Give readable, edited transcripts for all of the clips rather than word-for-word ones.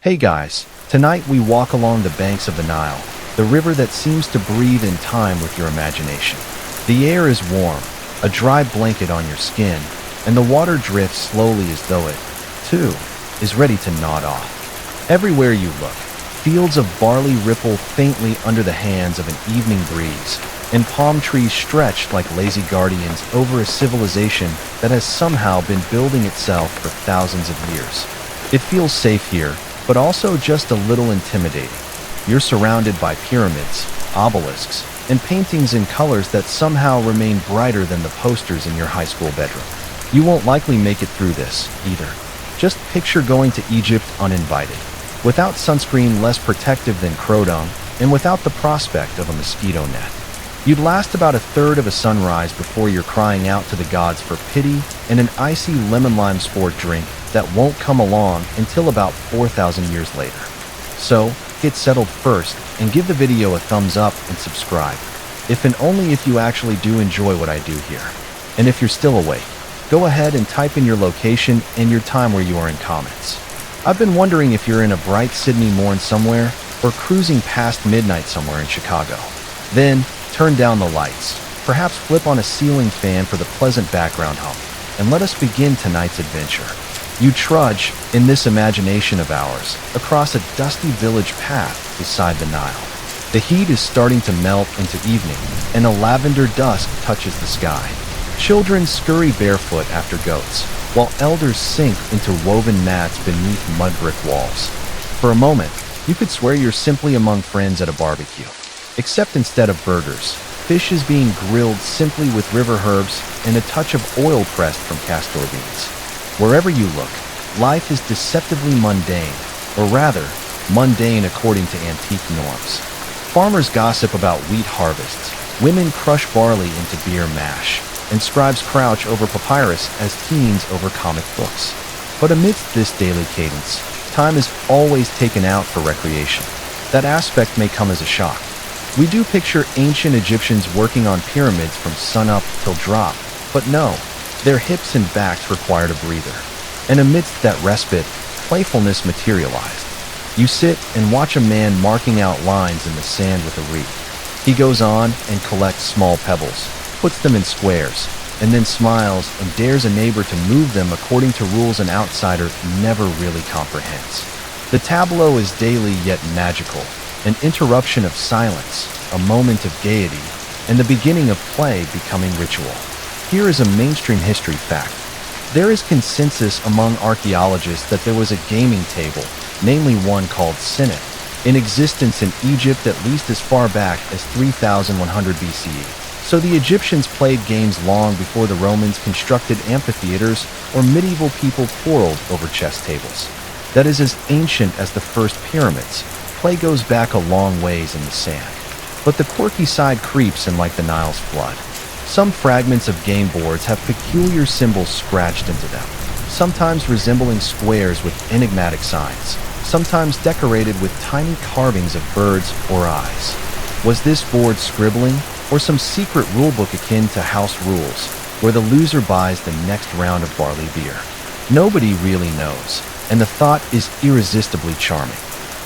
Hey guys, tonight we walk along the banks of the Nile, the river that seems to breathe in time with your imagination. The air is warm, a dry blanket on your skin, and the water drifts slowly as though it, too, is ready to nod off. Everywhere you look, fields of barley ripple faintly under the hands of an evening breeze, and palm trees stretch like lazy guardians over a civilization that has somehow been building itself for thousands of years. It feels safe here, but also just a little intimidating. You're surrounded by pyramids, obelisks, and paintings in colors that somehow remain brighter than the posters in your high school bedroom. You won't likely make it through this, either. Just picture going to Egypt uninvited, without sunscreen less protective than crow dung, and without the prospect of a mosquito net. You'd last about a third of a sunrise before you're crying out to the gods for pity and an icy lemon-lime sport drink that won't come along until about 4,000 years later. So, get settled first and give the video a thumbs up and subscribe, if and only if you actually do enjoy what I do here. And if you're still awake, go ahead and type in your location and your time where you are in comments. I've been wondering if you're in a bright Sydney morn somewhere or cruising past midnight somewhere in Chicago. Then, turn down the lights, perhaps flip on a ceiling fan for the pleasant background hum, and let us begin tonight's adventure. You trudge, in this imagination of ours, across a dusty village path beside the Nile. The heat is starting to melt into evening, and a lavender dusk touches the sky. Children scurry barefoot after goats, while elders sink into woven mats beneath mud brick walls. For a moment, you could swear you're simply among friends at a barbecue. Except instead of burgers, fish is being grilled simply with river herbs and a touch of oil pressed from castor beans. Wherever you look, life is deceptively mundane, or rather, mundane according to antique norms. Farmers gossip about wheat harvests, women crush barley into beer mash, and scribes crouch over papyrus as teens over comic books. But amidst this daily cadence, time is always taken out for recreation. That aspect may come as a shock. We do picture ancient Egyptians working on pyramids from sunup till drop, but no, their hips and backs required a breather. And amidst that respite, playfulness materialized. You sit and watch a man marking out lines in the sand with a reed. He goes on and collects small pebbles, puts them in squares, and then smiles and dares a neighbor to move them according to rules an outsider never really comprehends. The tableau is daily yet magical. An interruption of silence, a moment of gaiety, and the beginning of play becoming ritual. Here is a mainstream history fact. There is consensus among archaeologists that there was a gaming table, namely one called Senet, in existence in Egypt at least as far back as 3100 BCE. So the Egyptians played games long before the Romans constructed amphitheaters or medieval people quarreled over chess tables. That is as ancient as the first pyramids. Play goes back a long ways in the sand. But the quirky side creeps in like the Nile's flood. Some fragments of game boards have peculiar symbols scratched into them, sometimes resembling squares with enigmatic signs, sometimes decorated with tiny carvings of birds or eyes. Was this board scribbling, or some secret rulebook akin to house rules, where the loser buys the next round of barley beer? Nobody really knows, and the thought is irresistibly charming.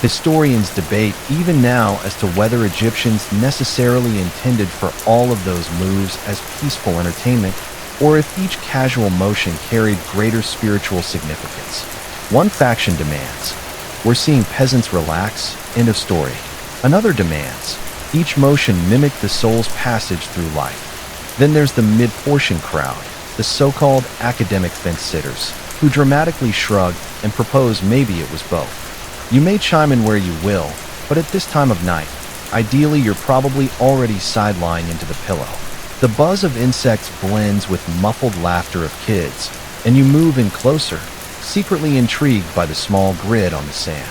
Historians debate even now as to whether Egyptians necessarily intended for all of those moves as peaceful entertainment, or if each casual motion carried greater spiritual significance. One faction demands, "We're seeing peasants relax, end of story." Another demands, "Each motion mimic the soul's passage through life." Then there's the mid-portion crowd, the so-called academic fence-sitters, who dramatically shrug and propose maybe it was both. You may chime in where you will, but at this time of night, ideally you're probably already sidelined into the pillow. The buzz of insects blends with muffled laughter of kids, and you move in closer, secretly intrigued by the small grid on the sand.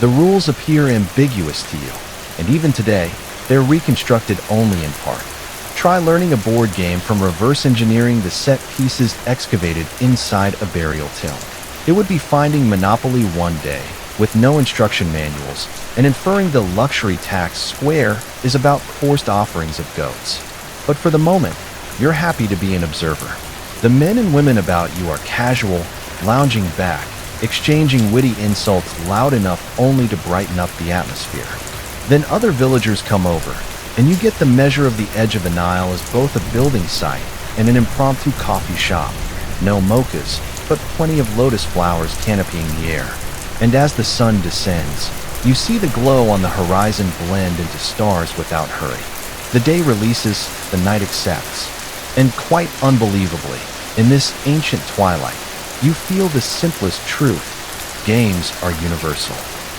The rules appear ambiguous to you, and even today, they're reconstructed only in part. Try learning a board game from reverse engineering the set pieces excavated inside a burial tomb. It would be finding Monopoly one day, with no instruction manuals, and inferring the luxury tax square is about forced offerings of goats. But for the moment, you're happy to be an observer. The men and women about you are casual, lounging back, exchanging witty insults loud enough only to brighten up the atmosphere. Then other villagers come over, and you get the measure of the edge of the Nile as both a building site and an impromptu coffee shop. No mochas, but plenty of lotus flowers canopying the air. And as the sun descends, you see the glow on the horizon blend into stars without hurry. The day releases, the night accepts. And quite unbelievably, in this ancient twilight, you feel the simplest truth. Games are universal.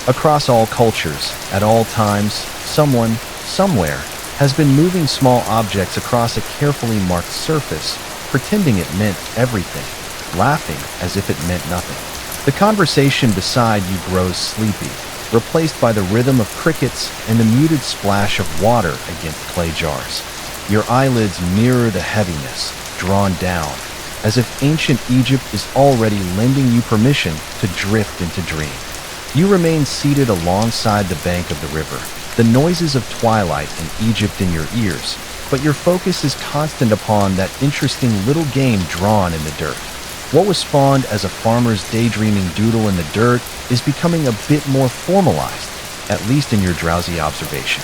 Across all cultures, at all times, someone, somewhere, has been moving small objects across a carefully marked surface, pretending it meant everything, laughing as if it meant nothing. The conversation beside you grows sleepy, replaced by the rhythm of crickets and the muted splash of water against clay jars. Your eyelids mirror the heaviness, drawn down, as if ancient Egypt is already lending you permission to drift into dream. You remain seated alongside the bank of the river, the noises of twilight and Egypt in your ears, but your focus is constant upon that interesting little game drawn in the dirt. What was spawned as a farmer's daydreaming doodle in the dirt is becoming a bit more formalized, at least in your drowsy observation.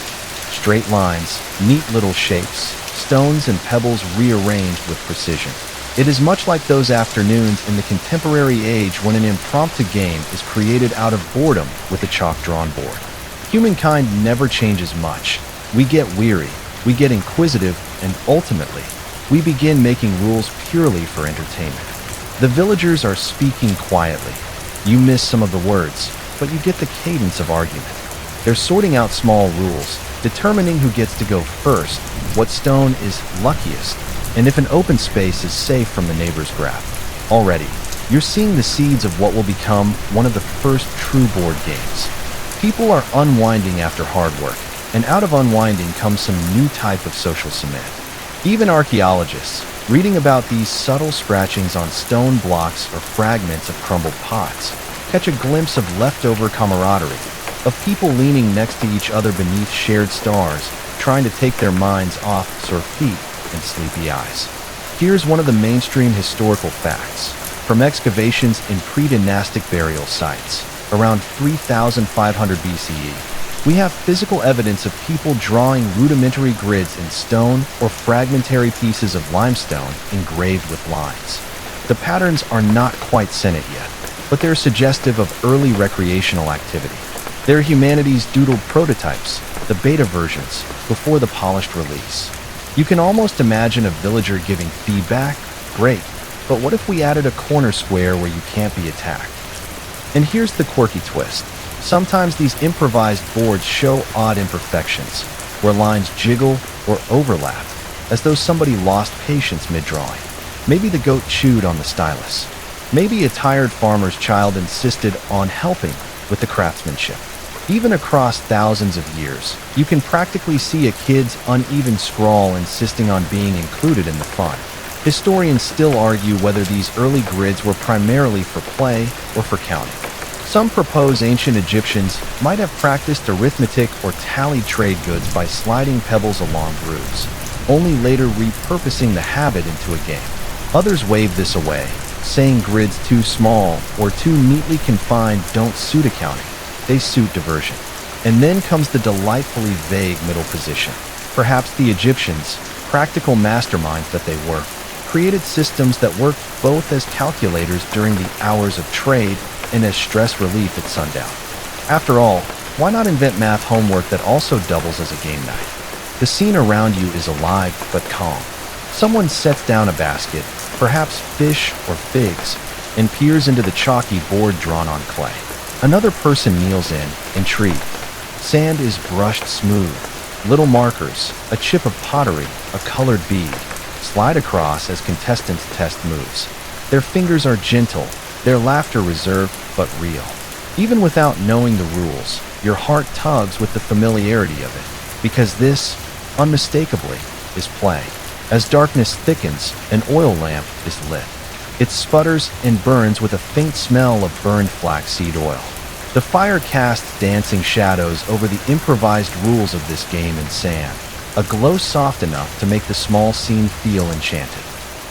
Straight lines, neat little shapes, stones and pebbles rearranged with precision. It is much like those afternoons in the contemporary age when an impromptu game is created out of boredom with a chalk-drawn board. Humankind never changes much. We get weary, we get inquisitive, and ultimately, we begin making rules purely for entertainment. The villagers are speaking quietly. You miss some of the words, but you get the cadence of argument. They're sorting out small rules, determining who gets to go first, what stone is luckiest, and if an open space is safe from the neighbor's graph. Already, you're seeing the seeds of what will become one of the first true board games. People are unwinding after hard work, and out of unwinding comes some new type of social cement. Even archaeologists, reading about these subtle scratchings on stone blocks or fragments of crumbled pots, catch a glimpse of leftover camaraderie, of people leaning next to each other beneath shared stars, trying to take their minds off sore feet and sleepy eyes. Here's one of the mainstream historical facts. From excavations in pre-dynastic burial sites, around 3,500 BCE, we have physical evidence of people drawing rudimentary grids in stone or fragmentary pieces of limestone engraved with lines. The patterns are not quite Senet yet, but they're suggestive of early recreational activity. They're humanity's doodled prototypes, the beta versions, before the polished release. You can almost imagine a villager giving feedback. Great, but what if we added a corner square where you can't be attacked? And here's the quirky twist. Sometimes these improvised boards show odd imperfections, where lines jiggle or overlap, as though somebody lost patience mid-drawing. Maybe the goat chewed on the stylus. Maybe a tired farmer's child insisted on helping with the craftsmanship. Even across thousands of years, you can practically see a kid's uneven scrawl insisting on being included in the fun. Historians still argue whether these early grids were primarily for play or for counting. Some propose ancient Egyptians might have practiced arithmetic or tallied trade goods by sliding pebbles along grooves, only later repurposing the habit into a game. Others wave this away, saying grids too small or too neatly confined don't suit accounting, they suit diversion. And then comes the delightfully vague middle position. Perhaps the Egyptians, practical masterminds that they were, created systems that worked both as calculators during the hours of trade and as stress relief at sundown. After all, why not invent math homework that also doubles as a game night? The scene around you is alive but calm. Someone sets down a basket, perhaps fish or figs, and peers into the chalky board drawn on clay. Another person kneels in, intrigued. Sand is brushed smooth. Little markers, a chip of pottery, a colored bead, slide across as contestants test moves. Their fingers are gentle, their laughter reserved but real. Even without knowing the rules, your heart tugs with the familiarity of it, because this, unmistakably, is play. As darkness thickens, an oil lamp is lit. It sputters and burns with a faint smell of burned flaxseed oil. The fire casts dancing shadows over the improvised rules of this game in sand, a glow soft enough to make the small scene feel enchanted.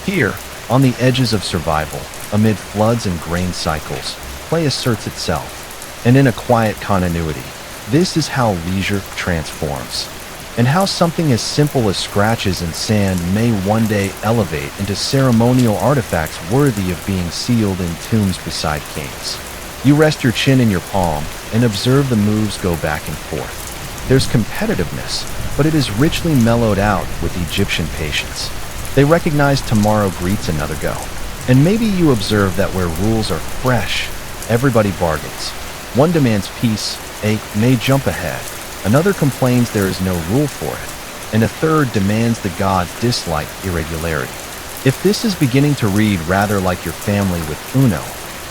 Here, on the edges of survival, amid floods and grain cycles, play asserts itself. And in a quiet continuity, this is how leisure transforms. And how something as simple as scratches in sand may one day elevate into ceremonial artifacts worthy of being sealed in tombs beside kings. You rest your chin in your palm and observe the moves go back and forth. There's competitiveness, but it is richly mellowed out with Egyptian patience. They recognize tomorrow greets another go. And maybe you observe that where rules are fresh, everybody bargains. One demands peace, a may jump ahead. Another complains there is no rule for it, and a third demands the gods dislike irregularity. If this is beginning to read rather like your family with Uno,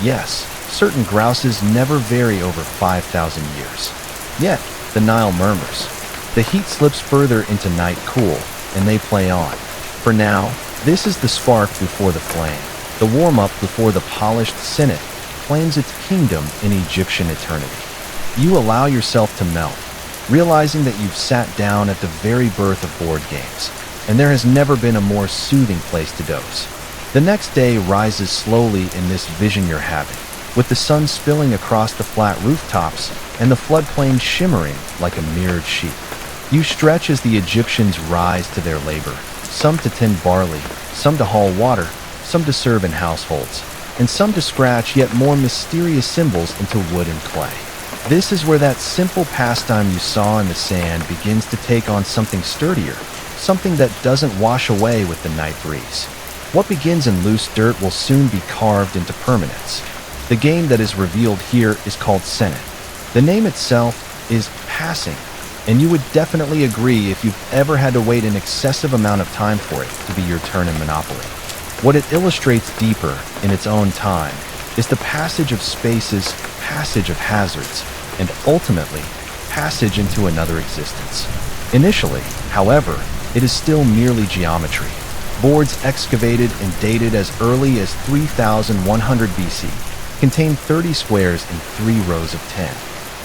yes, certain grouses never vary over 5,000 years. Yet, the Nile murmurs. The heat slips further into night cool, and they play on. For now, this is the spark before the flame. The warm-up before the polished Senet claims its kingdom in Egyptian eternity. You allow yourself to melt, realizing that you've sat down at the very birth of board games, and there has never been a more soothing place to doze. The next day rises slowly in this vision you're having, with the sun spilling across the flat rooftops and the floodplain shimmering like a mirrored sheet. You stretch as the Egyptians rise to their labor, some to tend barley, some to haul water, some to serve in households, and some to scratch yet more mysterious symbols into wood and clay. This is where that simple pastime you saw in the sand begins to take on something sturdier, something that doesn't wash away with the night breeze. What begins in loose dirt will soon be carved into permanence. The game that is revealed here is called Senet. The name itself is passing, and you would definitely agree if you've ever had to wait an excessive amount of time for it to be your turn in Monopoly. What it illustrates deeper in its own time is the passage of spaces, passage of hazards, and ultimately, passage into another existence. Initially, however, it is still merely geometry. Boards excavated and dated as early as 3100 BC contain 30 squares in 3 rows of 10.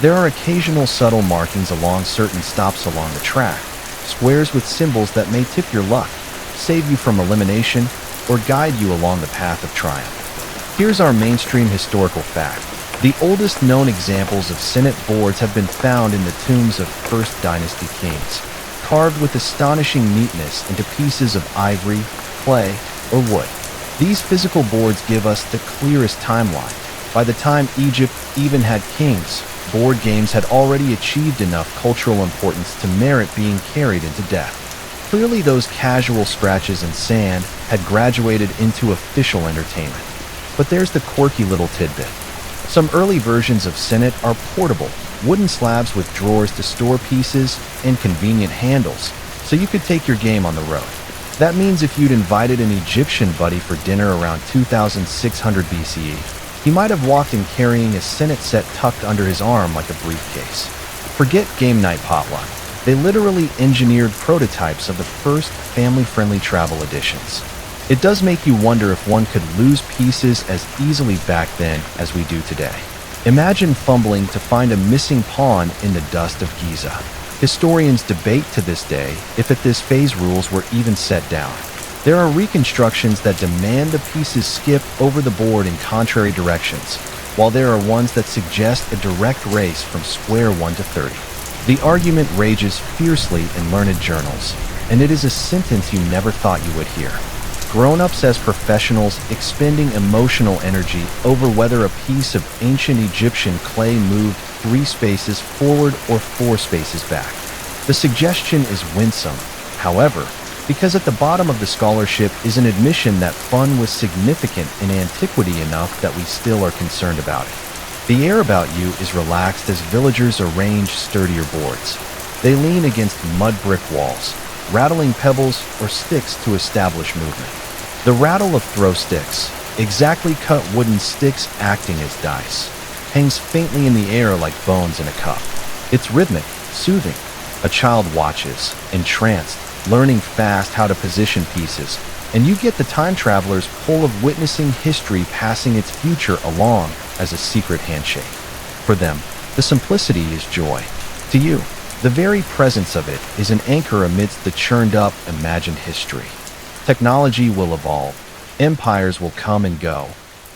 There are occasional subtle markings along certain stops along the track, squares with symbols that may tip your luck, save you from elimination, or guide you along the path of triumph. Here's our mainstream historical fact. The oldest known examples of Senet boards have been found in the tombs of First Dynasty kings, carved with astonishing neatness into pieces of ivory, clay, or wood. These physical boards give us the clearest timeline. By the time Egypt even had kings, board games had already achieved enough cultural importance to merit being carried into death. Clearly those casual scratches in sand had graduated into official entertainment. But there's the quirky little tidbit. Some early versions of Senet are portable, wooden slabs with drawers to store pieces and convenient handles, so you could take your game on the road. That means if you'd invited an Egyptian buddy for dinner around 2600 BCE, he might have walked in carrying a Senet set tucked under his arm like a briefcase. Forget game night potluck. They literally engineered prototypes of the first family-friendly travel editions. It does make you wonder if one could lose pieces as easily back then as we do today. Imagine fumbling to find a missing pawn in the dust of Giza. Historians debate to this day if at this phase rules were even set down. There are reconstructions that demand the pieces skip over the board in contrary directions, while there are ones that suggest a direct race from square 1 to 30. The argument rages fiercely in learned journals, and it is a sentence you never thought you would hear. Grown-ups as professionals expending emotional energy over whether a piece of ancient Egyptian clay moved 3 spaces forward or 4 spaces back. The suggestion is winsome, however, because at the bottom of the scholarship is an admission that fun was significant in antiquity enough that we still are concerned about it. The air about you is relaxed as villagers arrange sturdier boards. They lean against mud brick walls, rattling pebbles or sticks to establish movement. The rattle of throw sticks, exactly cut wooden sticks acting as dice, hangs faintly in the air like bones in a cup. It's rhythmic, soothing. A child watches, entranced, learning fast how to position pieces, and you get the time traveler's pull of witnessing history passing its future along as a secret handshake. For them, the simplicity is joy. To you, the very presence of it is an anchor amidst the churned-up, imagined history. Technology will evolve, empires will come and go,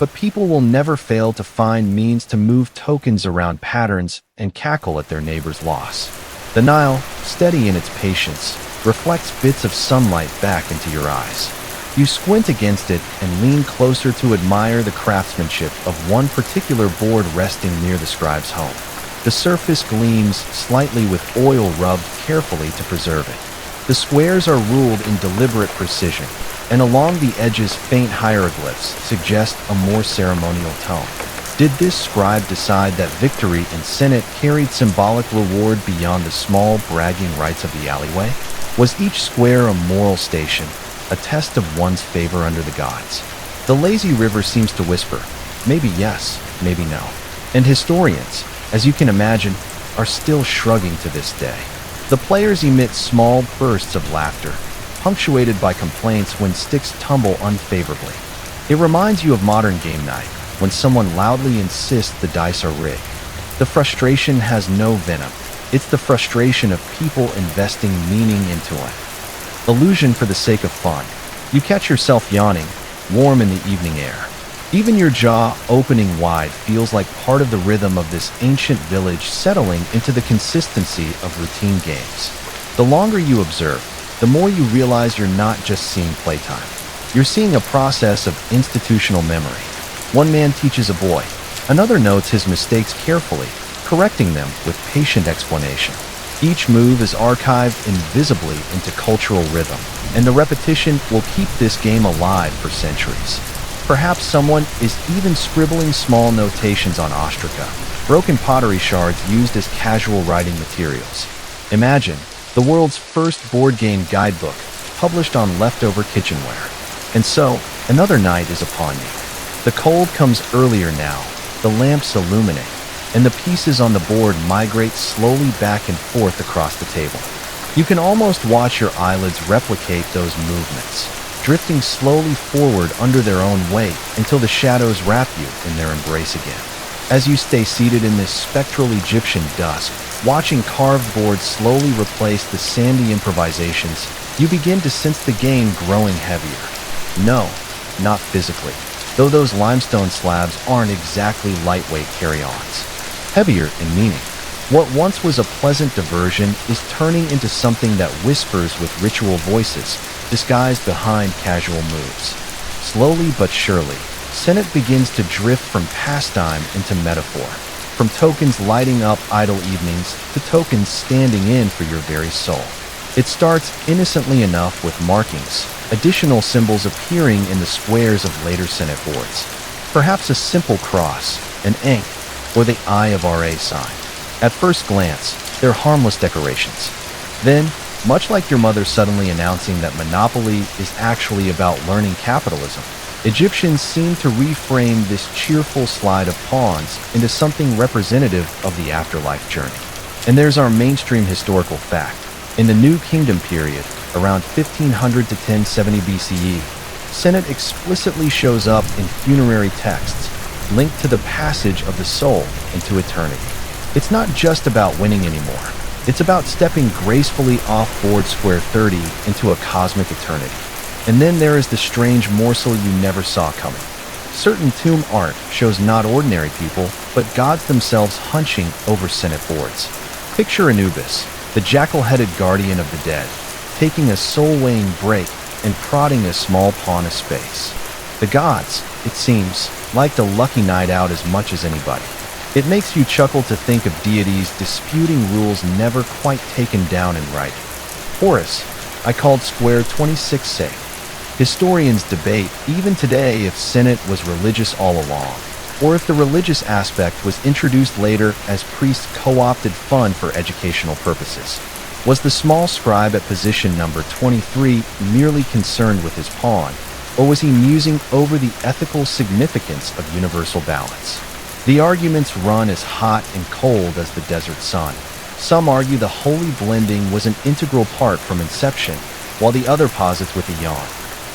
but people will never fail to find means to move tokens around patterns and cackle at their neighbor's loss. The Nile, steady in its patience, reflects bits of sunlight back into your eyes. You squint against it and lean closer to admire the craftsmanship of one particular board resting near the scribe's home. The surface gleams slightly with oil rubbed carefully to preserve it. The squares are ruled in deliberate precision, and along the edges faint hieroglyphs suggest a more ceremonial tone. Did this scribe decide that victory in Senet carried symbolic reward beyond the small bragging rights of the alleyway? Was each square a moral station, a test of one's favor under the gods? The lazy river seems to whisper, maybe yes, maybe no. And historians, as you can imagine, are still shrugging to this day. The players emit small bursts of laughter, punctuated by complaints when sticks tumble unfavorably. It reminds you of modern game night, when someone loudly insists the dice are rigged. The frustration has no venom. It's the frustration of people investing meaning into it. Illusion for the sake of fun. You catch yourself yawning, warm in the evening air. Even your jaw opening wide feels like part of the rhythm of this ancient village settling into the consistency of routine games. The longer you observe, the more you realize you're not just seeing playtime. You're seeing a process of institutional memory. One man teaches a boy. Another notes his mistakes carefully, correcting them with patient explanation. Each move is archived invisibly into cultural rhythm, and the repetition will keep this game alive for centuries. Perhaps someone is even scribbling small notations on ostraca, broken pottery shards used as casual writing materials. Imagine the world's first board game guidebook, published on leftover kitchenware. And so, another night is upon you. The cold comes earlier now, the lamps illuminate, and the pieces on the board migrate slowly back and forth across the table. You can almost watch your eyelids replicate those movements, drifting slowly forward under their own weight until the shadows wrap you in their embrace again. As you stay seated in this spectral Egyptian dusk, watching carved boards slowly replace the sandy improvisations, you begin to sense the game growing heavier. No, not physically, though those limestone slabs aren't exactly lightweight carry-ons. Heavier in meaning. What once was a pleasant diversion is turning into something that whispers with ritual voices, disguised behind casual moves. Slowly but surely, Senet begins to drift from pastime into metaphor, from tokens lighting up idle evenings to tokens standing in for your very soul. It starts innocently enough with markings, additional symbols appearing in the squares of later Senet boards. Perhaps a simple cross, an ink, or the Eye of Ra sign. At first glance, they're harmless decorations. Then, much like your mother suddenly announcing that Monopoly is actually about learning capitalism, Egyptians seem to reframe this cheerful slide of pawns into something representative of the afterlife journey. And there's our mainstream historical fact. In the New Kingdom period, around 1500 to 1070 BCE, Senet explicitly shows up in funerary texts, linked to the passage of the soul into eternity. It's not just about winning anymore. It's about stepping gracefully off board square 30 into a cosmic eternity. And then there is the strange morsel you never saw coming. Certain tomb art shows not ordinary people, but gods themselves hunching over Senet boards. Picture Anubis, the jackal-headed guardian of the dead, taking a soul-weighing break and prodding a small pawn of space. The gods, it seems, liked a lucky night out as much as anybody. It makes you chuckle to think of deities disputing rules never quite taken down in writing. Horus, I called square 26 safe. Historians debate, even today, if Senet was religious all along, or if the religious aspect was introduced later as priests co-opted fun for educational purposes. Was the small scribe at position number 23 merely concerned with his pawn, or was he musing over the ethical significance of universal balance? The arguments run as hot and cold as the desert sun. Some argue the holy blending was an integral part from inception, while the other posits with a yawn.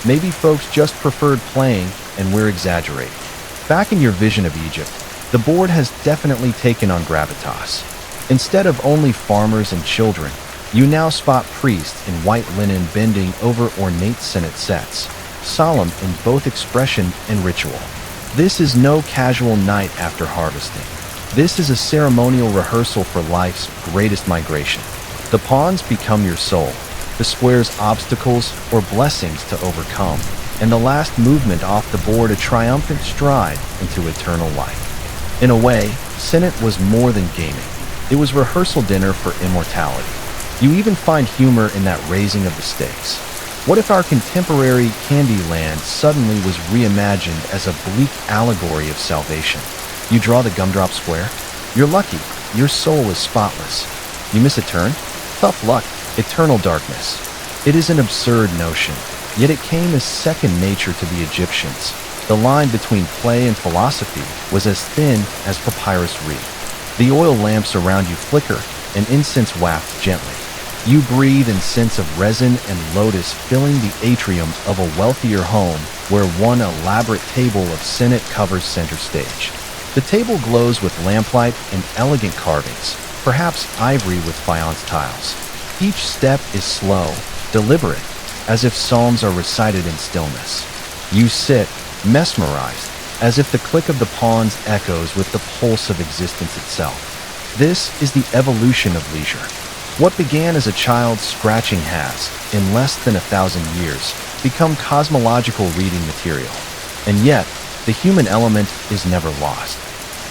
Maybe folks just preferred playing, and we're exaggerating. Back in your vision of Egypt, the board has definitely taken on gravitas. Instead of only farmers and children, you now spot priests in white linen bending over ornate Senet sets, solemn in both expression and ritual. This is no casual night after harvesting. This is a ceremonial rehearsal for life's greatest migration. The pawns become your soul, the squares obstacles or blessings to overcome, and the last movement off the board a triumphant stride into eternal life. In a way, Senet was more than gaming. It was rehearsal dinner for immortality. You even find humor in that raising of the stakes. What if our contemporary Candyland suddenly was reimagined as a bleak allegory of salvation? You draw the gumdrop square? You're lucky. Your soul is spotless. You miss a turn? Tough luck. Eternal darkness. It is an absurd notion, yet it came as second nature to the Egyptians. The line between play and philosophy was as thin as papyrus reed. The oil lamps around you flicker, and incense wafts gently. You breathe in scents of resin and lotus filling the atrium of a wealthier home where one elaborate table of Senet covers center stage. The table glows with lamplight and elegant carvings, perhaps ivory with faience tiles. Each step is slow, deliberate, as if psalms are recited in stillness. You sit, mesmerized, as if the click of the pawns echoes with the pulse of existence itself. This is the evolution of leisure. What began as a child's scratching has, in less than 1,000 years, become cosmological reading material. And yet, the human element is never lost.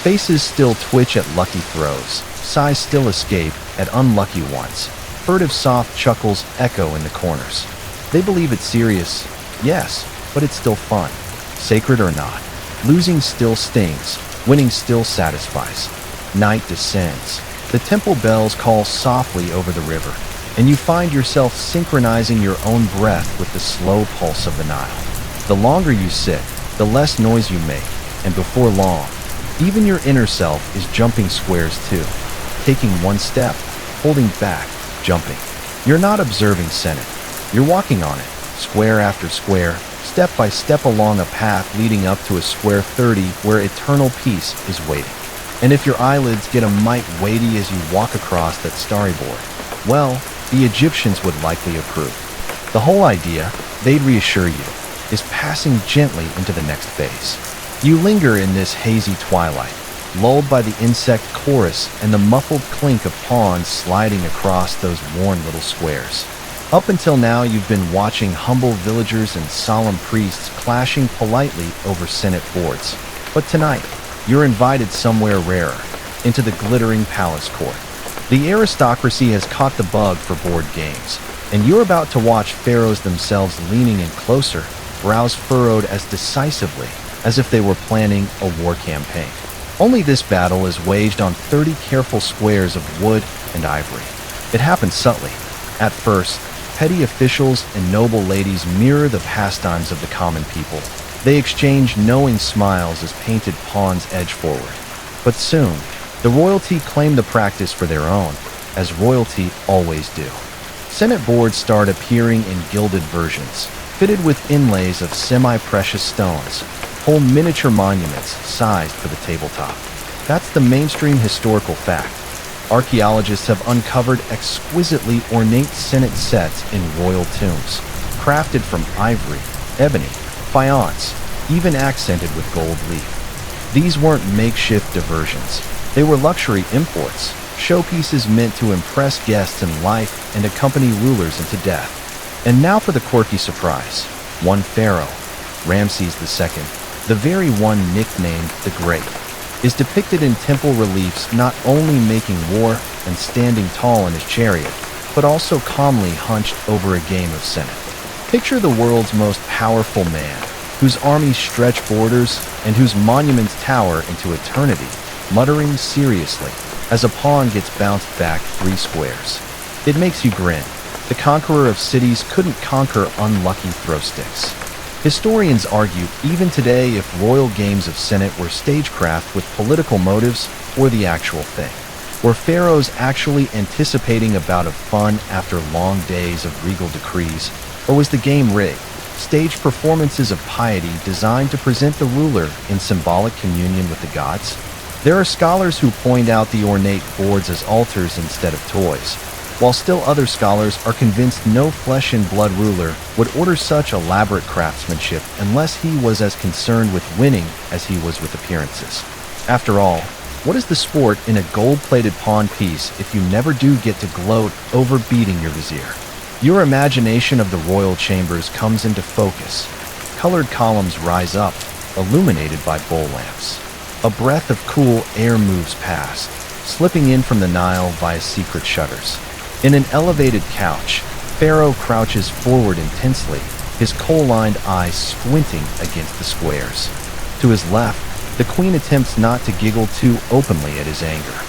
Faces still twitch at lucky throws, sighs still escape at unlucky ones, furtive soft chuckles echo in the corners. They believe it's serious, yes, but it's still fun. Sacred or not, losing still stings, winning still satisfies. Night descends. The temple bells call softly over the river, and you find yourself synchronizing your own breath with the slow pulse of the Nile. The longer you sit, the less noise you make, and before long, even your inner self is jumping squares too, taking one step, holding back, jumping. You're not observing Senet. You're walking on it, square after square, step by step along a path leading up to a square 30 where eternal peace is waiting. And if your eyelids get a mite weighty as you walk across that starry board, well, the Egyptians would likely approve. The whole idea, they'd reassure you, is passing gently into the next phase. You linger in this hazy twilight, lulled by the insect chorus and the muffled clink of pawns sliding across those worn little squares. Up until now, you've been watching humble villagers and solemn priests clashing politely over Senet boards. But tonight, you're invited somewhere rarer, into the glittering palace court. The aristocracy has caught the bug for board games, and you're about to watch pharaohs themselves leaning in closer, brows furrowed as decisively as if they were planning a war campaign. Only this battle is waged on 30 careful squares of wood and ivory. It happens subtly. At first, petty officials and noble ladies mirror the pastimes of the common people. They exchange knowing smiles as painted pawns edge forward. But soon, the royalty claim the practice for their own, as royalty always do. Senet boards start appearing in gilded versions, fitted with inlays of semi-precious stones, whole miniature monuments sized for the tabletop. That's the mainstream historical fact. Archaeologists have uncovered exquisitely ornate Senet sets in royal tombs, crafted from ivory, ebony, faience, even accented with gold leaf. These weren't makeshift diversions. They were luxury imports, showpieces meant to impress guests in life and accompany rulers into death. And now for the quirky surprise. One pharaoh, Ramses II, the very one nicknamed the Great, is depicted in temple reliefs not only making war and standing tall in his chariot, but also calmly hunched over a game of Senet. Picture the world's most powerful man, whose armies stretch borders and whose monuments tower into eternity, muttering seriously as a pawn gets bounced back 3 squares. It makes you grin. The conqueror of cities couldn't conquer unlucky throw sticks. Historians argue even today if royal games of Senet were stagecraft with political motives or the actual thing. Were pharaohs actually anticipating a bout of fun after long days of regal decrees, or was the game rigged, staged performances of piety designed to present the ruler in symbolic communion with the gods? There are scholars who point out the ornate boards as altars instead of toys, while still other scholars are convinced no flesh-and-blood ruler would order such elaborate craftsmanship unless he was as concerned with winning as he was with appearances. After all, what is the sport in a gold-plated pawn piece if you never do get to gloat over beating your vizier? Your imagination of the royal chambers comes into focus. Colored columns rise up, illuminated by bull lamps. A breath of cool air moves past, slipping in from the Nile via secret shutters. In an elevated couch, Pharaoh crouches forward intensely, his kohl-lined eyes squinting against the squares. To his left, the queen attempts not to giggle too openly at his anger.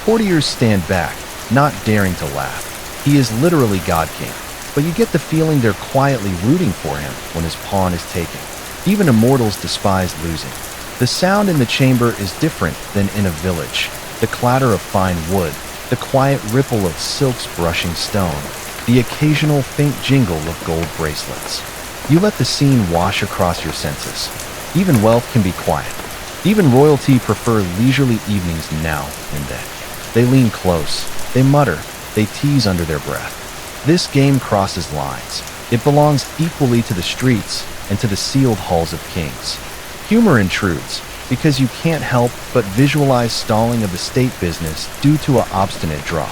Courtiers stand back, not daring to laugh. He is literally God King, but you get the feeling they're quietly rooting for him when his pawn is taken. Even immortals despise losing. The sound in the chamber is different than in a village. The clatter of fine wood, the quiet ripple of silks brushing stone, the occasional faint jingle of gold bracelets. You let the scene wash across your senses. Even wealth can be quiet. Even royalty prefer leisurely evenings now and then. They lean close, they mutter, they tease under their breath. This game crosses lines. It belongs equally to the streets and to the sealed halls of kings. Humor intrudes, because you can't help but visualize stalling of the state business due to an obstinate draw.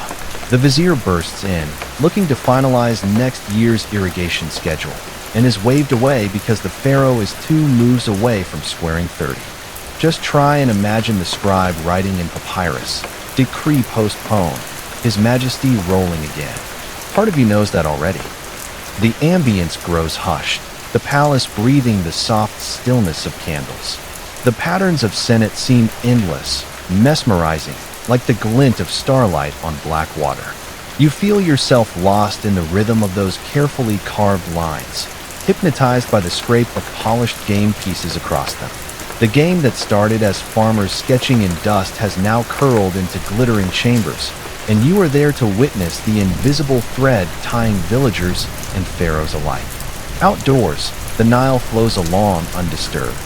The vizier bursts in, looking to finalize next year's irrigation schedule, and is waved away because the pharaoh is 2 moves away from squaring 30. Just try and imagine the scribe writing in papyrus, decree postponed, his majesty rolling again. Part of you knows that already. The ambience grows hushed, the palace breathing the soft stillness of candles. The patterns of Senet seem endless, mesmerizing, like the glint of starlight on black water. You feel yourself lost in the rhythm of those carefully carved lines, hypnotized by the scrape of polished game pieces across them. The game that started as farmers sketching in dust has now curled into glittering chambers, and you are there to witness the invisible thread tying villagers and pharaohs alike. Outdoors, the Nile flows along undisturbed.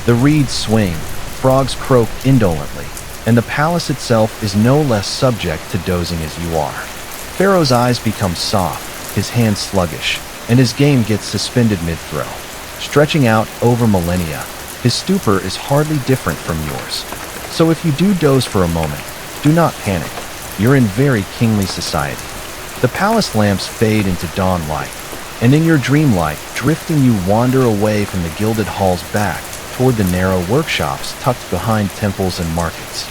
The reeds swing, frogs croak indolently, and the palace itself is no less subject to dozing as you are. Pharaoh's eyes become soft, his hands sluggish, and his game gets suspended mid-throw. Stretching out over millennia, his stupor is hardly different from yours. So if you do doze for a moment, do not panic. You're in very kingly society. The palace lamps fade into dawn light, and in your dreamlight, drifting you wander away from the gilded hall's back toward the narrow workshops tucked behind temples and markets.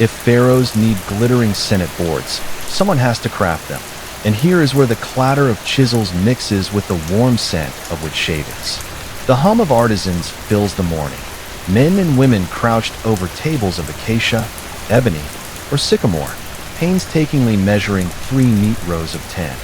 If pharaohs need glittering Senet boards, someone has to craft them. And here is where the clatter of chisels mixes with the warm scent of wood shavings. The hum of artisans fills the morning. Men and women crouched over tables of acacia, ebony, or sycamore, painstakingly measuring 3 neat rows of 10.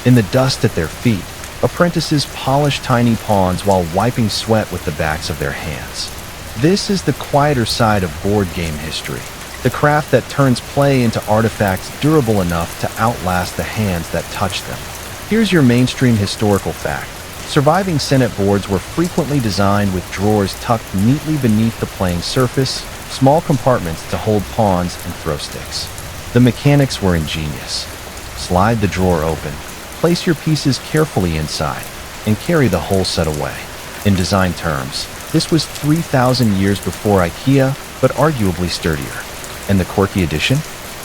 In the dust at their feet, apprentices polish tiny pawns while wiping sweat with the backs of their hands. This is the quieter side of board game history, the craft that turns play into artifacts durable enough to outlast the hands that touch them. Here's your mainstream historical fact. Surviving Senet boards were frequently designed with drawers tucked neatly beneath the playing surface, small compartments to hold pawns and throw sticks. The mechanics were ingenious. Slide the drawer open, place your pieces carefully inside, and carry the whole set away. In design terms, this was 3,000 years before IKEA, but arguably sturdier. And the quirky addition?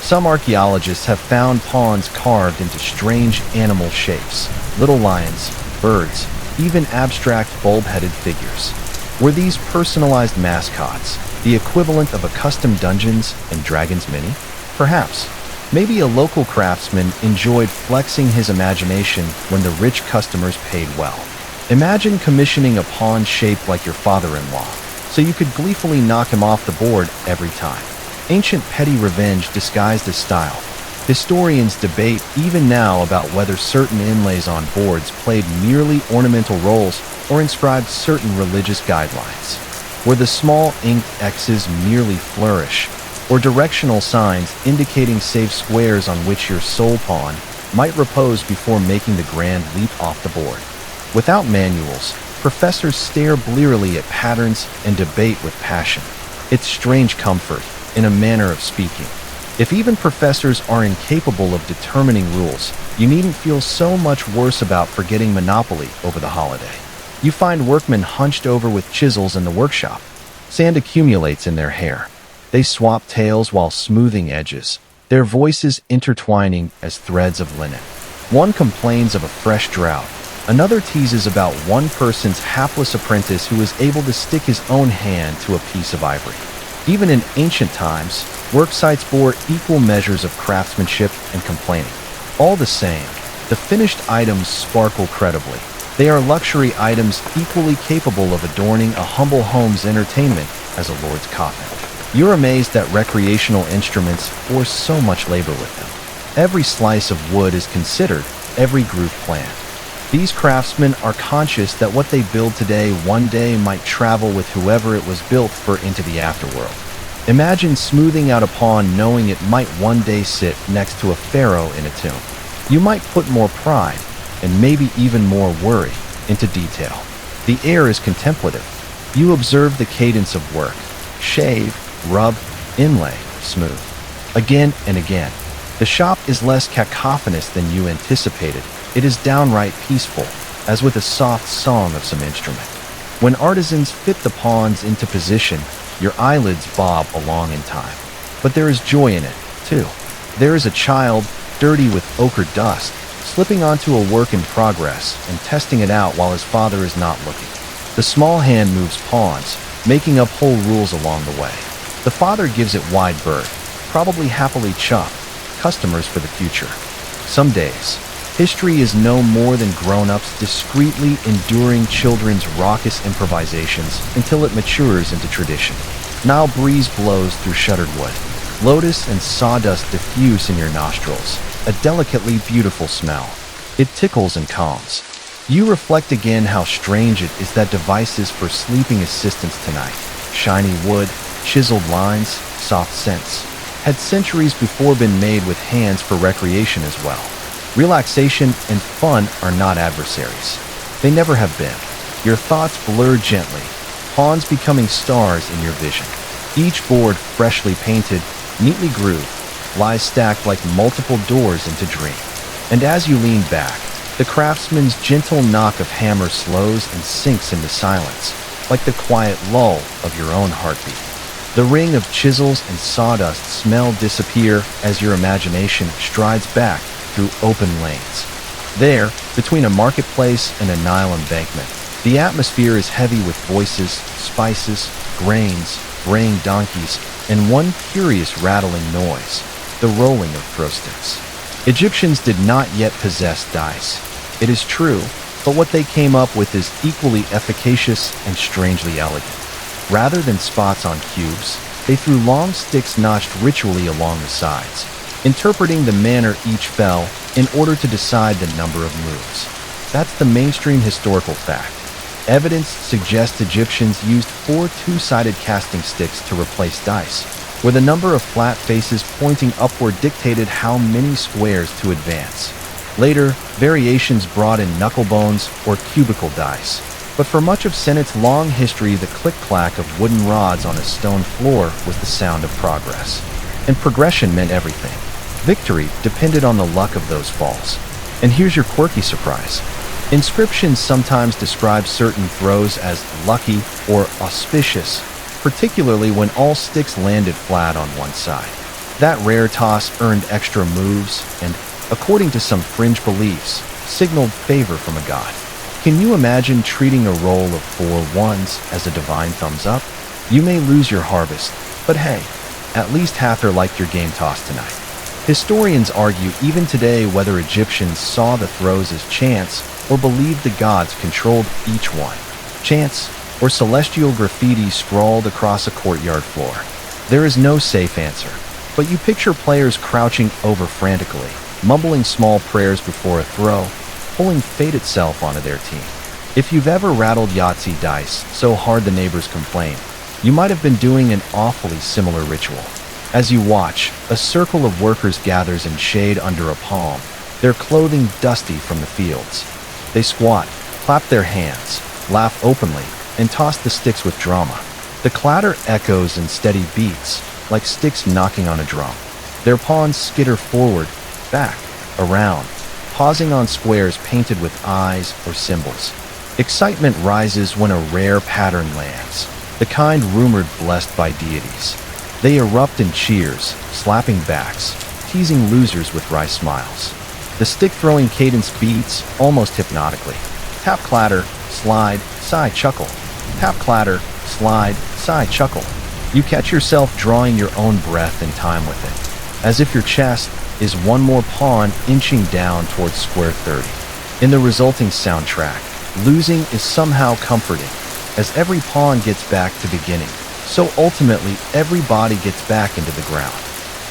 Some archaeologists have found pawns carved into strange animal shapes, little lions, birds, even abstract bulb-headed figures. Were these personalized mascots the equivalent of a custom Dungeons and Dragons mini? Perhaps. Maybe a local craftsman enjoyed flexing his imagination when the rich customers paid well. Imagine commissioning a pawn shaped like your father-in-law, so you could gleefully knock him off the board every time. Ancient petty revenge disguised as style. Historians debate even now about whether certain inlays on boards played merely ornamental roles or inscribed certain religious guidelines. Were the small inked X's merely flourish, or directional signs indicating safe squares on which your soul pawn might repose before making the grand leap off the board? Without manuals, professors stare blearily at patterns and debate with passion. It's strange comfort, in a manner of speaking. If even professors are incapable of determining rules, you needn't feel so much worse about forgetting Monopoly over the holiday. You find workmen hunched over with chisels in the workshop. Sand accumulates in their hair. They swap tails while smoothing edges, their voices intertwining as threads of linen. One complains of a fresh drought. Another teases about one person's hapless apprentice who is able to stick his own hand to a piece of ivory. Even in ancient times, work sites bore equal measures of craftsmanship and complaining. All the same, the finished items sparkle credibly. They are luxury items equally capable of adorning a humble home's entertainment as a lord's coffin. You're amazed that recreational instruments force so much labor with them. Every slice of wood is considered, every groove planned. These craftsmen are conscious that what they build today one day might travel with whoever it was built for into the afterworld. Imagine smoothing out a pawn knowing it might one day sit next to a pharaoh in a tomb. You might put more pride, and maybe even more worry, into detail. The air is contemplative. You observe the cadence of work. Shave, rub, inlay, smooth. Again and again. The shop is less cacophonous than you anticipated. It is downright peaceful, as with a soft song of some instrument. When artisans fit the pawns into position, your eyelids bob along in time. But there is joy in it, too. There is a child, dirty with ochre dust, slipping onto a work in progress and testing it out while his father is not looking. The small hand moves pawns, making up whole rules along the way. The father gives it wide berth, probably happily chuffed, customers for the future. Some days, history is no more than grown-ups discreetly enduring children's raucous improvisations until it matures into tradition. Nile breeze blows through shuttered wood. Lotus and sawdust diffuse in your nostrils, a delicately beautiful smell. It tickles and calms. You reflect again how strange it is that devices for sleeping assistance tonight, shiny wood, chiseled lines, soft scents, had centuries before been made with hands for recreation as well. Relaxation and fun are not adversaries. They never have been. Your thoughts blur gently, pawns becoming stars in your vision. Each board freshly painted, neatly grooved, lies stacked like multiple doors into dream. And as you lean back, the craftsman's gentle knock of hammer slows and sinks into silence, like the quiet lull of your own heartbeat. The ring of chisels and sawdust smell disappear as your imagination strides back through open lanes. There, between a marketplace and a Nile embankment, the atmosphere is heavy with voices, spices, grains, braying donkeys, and one curious rattling noise, the rolling of throw sticks. Egyptians did not yet possess dice. It is true, but what they came up with is equally efficacious and strangely elegant. Rather than spots on cubes, they threw long sticks notched ritually along the sides, interpreting the manner each fell in order to decide the number of moves. That's the mainstream historical fact. Evidence suggests Egyptians used 4 two-sided casting sticks to replace dice, where the number of flat faces pointing upward dictated how many squares to advance. Later, variations brought in knucklebones or cubical dice. But for much of Senet's long history, the click-clack of wooden rods on a stone floor was the sound of progress. And progression meant everything. Victory depended on the luck of those falls. And here's your quirky surprise. Inscriptions sometimes describe certain throws as lucky or auspicious, particularly when all sticks landed flat on one side. That rare toss earned extra moves and, according to some fringe beliefs, signaled favor from a god. Can you imagine treating a roll of 4 ones as a divine thumbs up? You may lose your harvest, but hey, at least Hathor liked your game toss tonight. Historians argue even today whether Egyptians saw the throws as chance or believed the gods controlled each one. Chance, or celestial graffiti scrawled across a courtyard floor. There is no safe answer, but you picture players crouching over frantically, mumbling small prayers before a throw, pulling fate itself onto their team. If you've ever rattled Yahtzee dice so hard the neighbors complain, you might have been doing an awfully similar ritual. As you watch, a circle of workers gathers in shade under a palm, their clothing dusty from the fields. They squat, clap their hands, laugh openly, and toss the sticks with drama. The clatter echoes in steady beats, like sticks knocking on a drum. Their pawns skitter forward, back, around, pausing on squares painted with eyes or symbols. Excitement rises when a rare pattern lands, the kind rumored blessed by deities. They erupt in cheers, slapping backs, teasing losers with wry smiles. The stick-throwing cadence beats almost hypnotically. Tap, clatter, slide, sigh, chuckle. Tap, clatter, slide, sigh, chuckle. You catch yourself drawing your own breath in time with it, as if your chest is one more pawn inching down towards square 30. In the resulting soundtrack, losing is somehow comforting, as every pawn gets back to beginning, so ultimately every body gets back into the ground.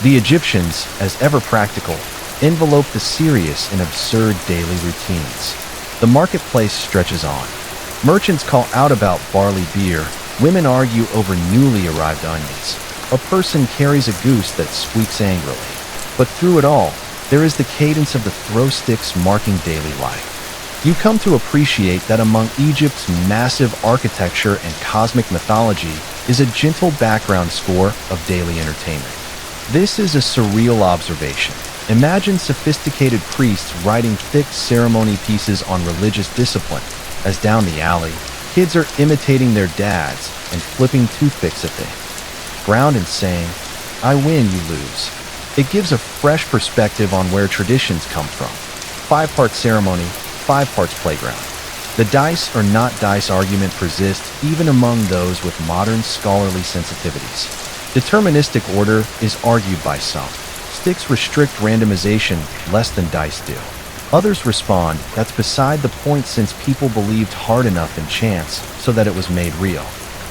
The Egyptians, as ever practical, envelope the serious in absurd daily routines. The marketplace stretches on. Merchants call out about barley beer, women argue over newly arrived onions. A person carries a goose that squeaks angrily. But through it all, there is the cadence of the throw sticks marking daily life. You come to appreciate that among Egypt's massive architecture and cosmic mythology is a gentle background score of daily entertainment. This is a surreal observation. Imagine sophisticated priests writing thick ceremony pieces on religious discipline, as down the alley, kids are imitating their dads and flipping toothpicks at the ground and saying, "I win, you lose." It gives a fresh perspective on where traditions come from. 5-part ceremony, 5 parts playground. The dice or not dice argument persists even among those with modern scholarly sensitivities. Deterministic order is argued by some. Sticks restrict randomization less than dice do. Others respond, that's beside the point since people believed hard enough in chance so that it was made real.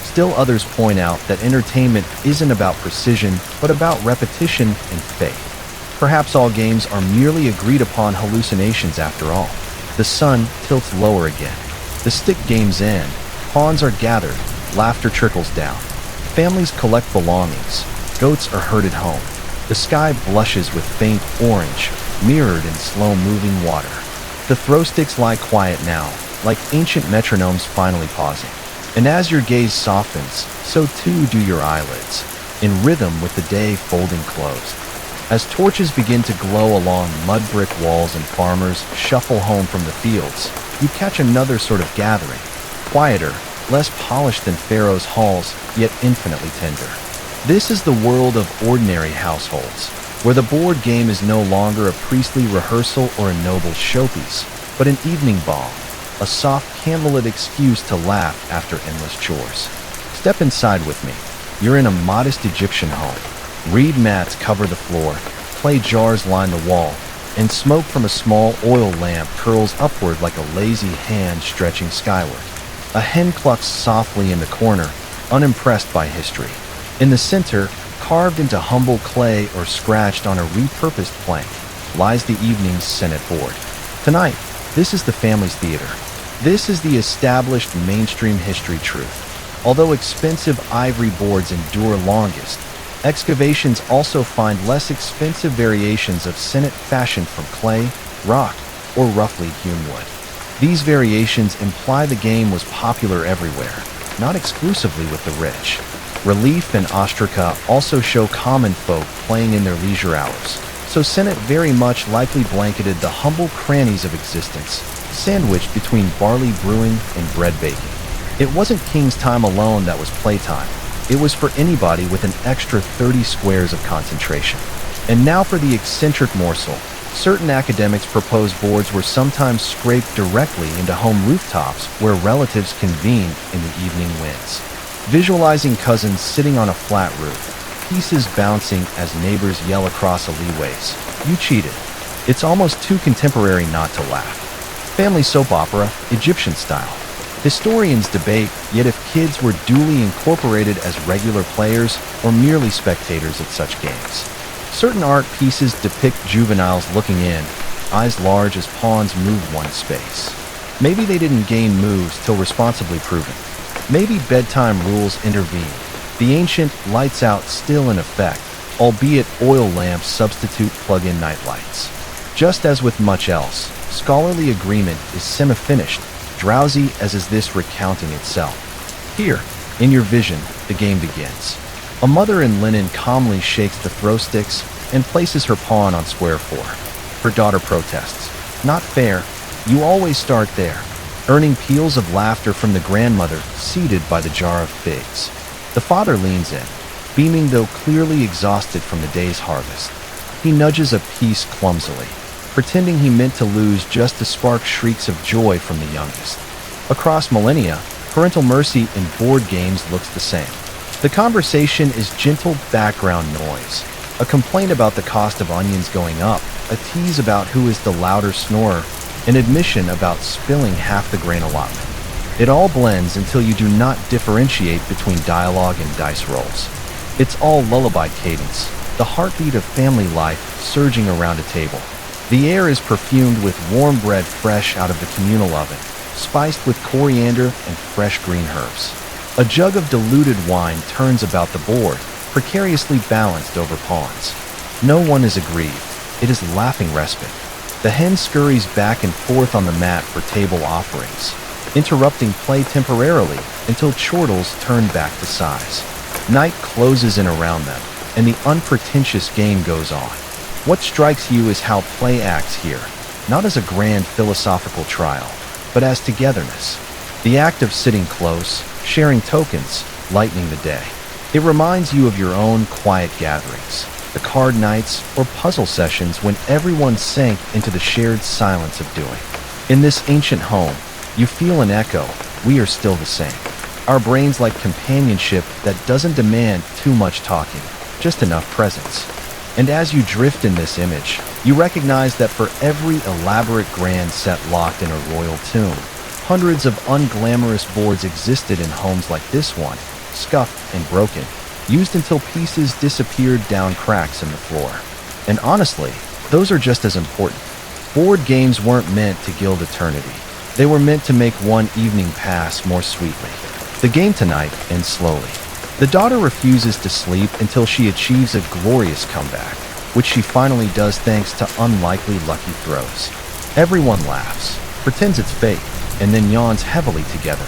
Still others point out that entertainment isn't about precision, but about repetition and faith. Perhaps all games are merely agreed upon hallucinations after all. The sun tilts lower again. The stick games end. Pawns are gathered. Laughter trickles down. Families collect belongings. Goats are herded home. The sky blushes with faint orange, mirrored in slow-moving water. The throw sticks lie quiet now, like ancient metronomes finally pausing. And as your gaze softens, so too do your eyelids, in rhythm with the day folding closed. As torches begin to glow along mud brick walls and farmers shuffle home from the fields, you catch another sort of gathering, quieter, less polished than pharaohs' halls, yet infinitely tender. This is the world of ordinary households, where the board game is no longer a priestly rehearsal or a noble showpiece, but an evening balm, a soft candlelit excuse to laugh after endless chores. Step inside with me. You're in a modest Egyptian home. Reed mats cover the floor, clay jars line the wall, and smoke from a small oil lamp curls upward like a lazy hand stretching skyward. A hen clucks softly in the corner, unimpressed by history. In the center, carved into humble clay or scratched on a repurposed plank, lies the evening's Senet board. Tonight, this is the family's theater. This is the established mainstream history truth. Although expensive ivory boards endure longest, excavations also find less expensive variations of Senet fashioned from clay, rock, or roughly hewn wood. These variations imply the game was popular everywhere, not exclusively with the rich. Relief and ostraca also show common folk playing in their leisure hours, so Senet very much likely blanketed the humble crannies of existence, sandwiched between barley brewing and bread baking. It wasn't king's time alone that was playtime. It was for anybody with an extra 30 squares of concentration. And now for the eccentric morsel. Certain academics propose boards were sometimes scraped directly into home rooftops where relatives convened in the evening winds. Visualizing cousins sitting on a flat roof, pieces bouncing as neighbors yell across alleyways. You cheated. It's almost too contemporary not to laugh. Family soap opera, Egyptian style. Historians debate, yet if kids were duly incorporated as regular players or merely spectators at such games. Certain art pieces depict juveniles looking in, eyes large as pawns move one space. Maybe they didn't gain moves till responsibly proven. Maybe bedtime rules intervened. The ancient lights out still in effect, albeit oil lamps substitute plug-in nightlights. Just as with much else, scholarly agreement is semi-finished, drowsy as is this recounting itself. Here, in your vision, the game begins. A mother in linen calmly shakes the throw sticks, and places her pawn on square 4. Her daughter protests. Not fair. You always start there. Earning peals of laughter from the grandmother seated by the jar of figs. The father leans in, beaming though clearly exhausted from the day's harvest. He nudges a piece clumsily, pretending he meant to lose just to spark shrieks of joy from the youngest. Across millennia, parental mercy in board games looks the same. The conversation is gentle background noise, a complaint about the cost of onions going up, a tease about who is the louder snorer, an admission about spilling half the grain allotment. It all blends until you do not differentiate between dialogue and dice rolls. It's all lullaby cadence, the heartbeat of family life surging around a table. The air is perfumed with warm bread fresh out of the communal oven, spiced with coriander and fresh green herbs. A jug of diluted wine turns about the board, precariously balanced over pawns. No one is aggrieved. It is laughing respite. The hen scurries back and forth on the mat for table offerings, interrupting play temporarily until chortles turn back to size. Night closes in around them, and the unpretentious game goes on. What strikes you is how play acts here, not as a grand philosophical trial, but as togetherness. The act of sitting close, sharing tokens, lightening the day. It reminds you of your own quiet gatherings, the card nights or puzzle sessions when everyone sank into the shared silence of doing. In this ancient home, you feel an echo. We are still the same. Our brains like companionship that doesn't demand too much talking, just enough presence. And as you drift in this image, you recognize that for every elaborate grand set locked in a royal tomb, hundreds of unglamorous boards existed in homes like this one, scuffed and broken, used until pieces disappeared down cracks in the floor. And honestly, those are just as important. Board games weren't meant to gild eternity. They were meant to make one evening pass more sweetly. The game tonight ends slowly. The daughter refuses to sleep until she achieves a glorious comeback, which she finally does thanks to unlikely lucky throws. Everyone laughs, pretends it's fake, and then yawns heavily together.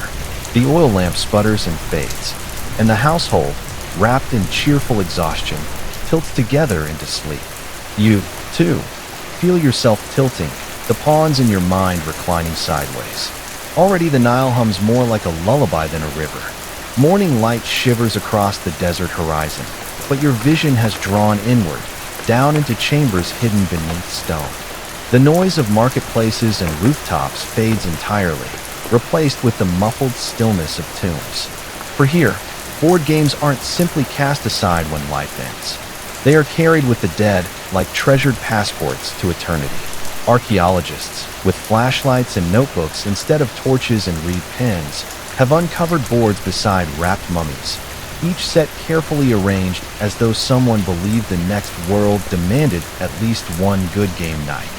The oil lamp sputters and fades, and the household, wrapped in cheerful exhaustion, tilts together into sleep. You, too, feel yourself tilting, the pawns in your mind reclining sideways. Already the Nile hums more like a lullaby than a river. Morning light shivers across the desert horizon, but your vision has drawn inward, down into chambers hidden beneath stone. The noise of marketplaces and rooftops fades entirely, replaced with the muffled stillness of tombs. For here, board games aren't simply cast aside when life ends. They are carried with the dead like treasured passports to eternity. Archaeologists, with flashlights and notebooks instead of torches and reed pens, have uncovered boards beside wrapped mummies, each set carefully arranged as though someone believed the next world demanded at least one good game night.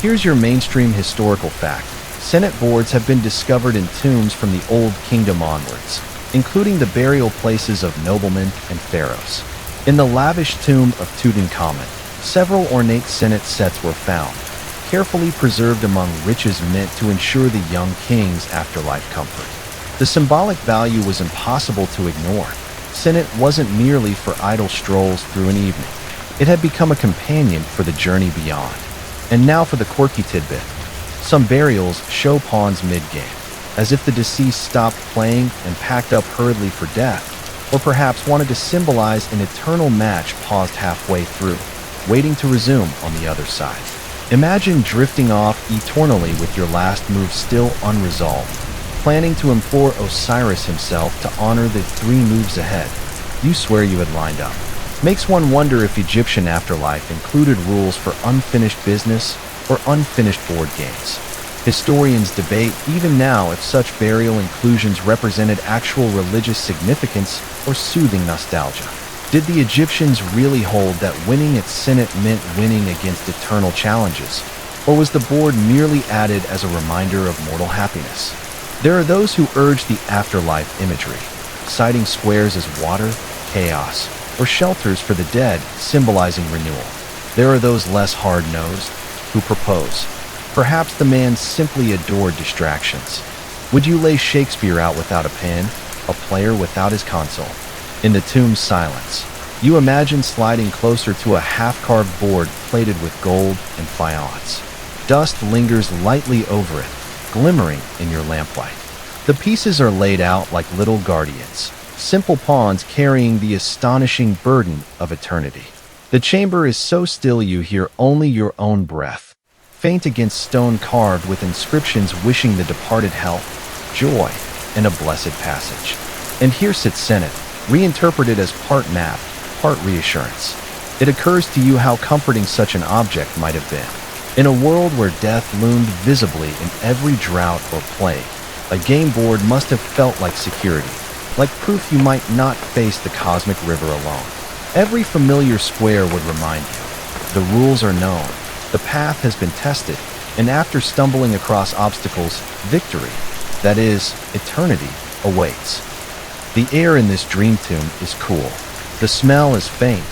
Here's your mainstream historical fact. Senet boards have been discovered in tombs from the Old Kingdom onwards, including the burial places of noblemen and pharaohs. In the lavish tomb of Tutankhamun, several ornate Senet sets were found, carefully preserved among riches meant to ensure the young king's afterlife comfort. The symbolic value was impossible to ignore. Senet wasn't merely for idle strolls through an evening. It had become a companion for the journey beyond. And now for the quirky tidbit. Some burials show pawns mid-game, as if the deceased stopped playing and packed up hurriedly for death, or perhaps wanted to symbolize an eternal match paused halfway through, waiting to resume on the other side. Imagine drifting off eternally with your last move still unresolved, planning to implore Osiris himself to honor the 3 moves ahead you swear you had lined up. Makes one wonder if Egyptian afterlife included rules for unfinished business or unfinished board games. Historians debate even now if such burial inclusions represented actual religious significance or soothing nostalgia. Did the Egyptians really hold that winning at Senet meant winning against eternal challenges, or was the board merely added as a reminder of mortal happiness? There are those who urge the afterlife imagery, citing squares as water, chaos, or shelters for the dead, symbolizing renewal. There are those less hard-nosed, who propose. Perhaps the man simply adored distractions. Would you lay Shakespeare out without a pen, a player without his console? In the tomb's silence, You imagine sliding closer to a half-carved board plated with gold and faience. Dust lingers lightly over it, glimmering in your lamplight. The pieces are laid out like little guardians, simple pawns carrying the astonishing burden of eternity. The chamber is so still you hear only your own breath, faint against stone carved with inscriptions wishing the departed health, joy, and a blessed passage. And here sits Senet, reinterpreted as part map, part reassurance. It occurs to you how comforting such an object might have been. In a world where death loomed visibly in every drought or plague, a game board must have felt like security, like proof you might not face the cosmic river alone. Every familiar square would remind you. The rules are known, the path has been tested, and after stumbling across obstacles, victory, that is, eternity, awaits. The air in this dream tomb is cool. The smell is faint,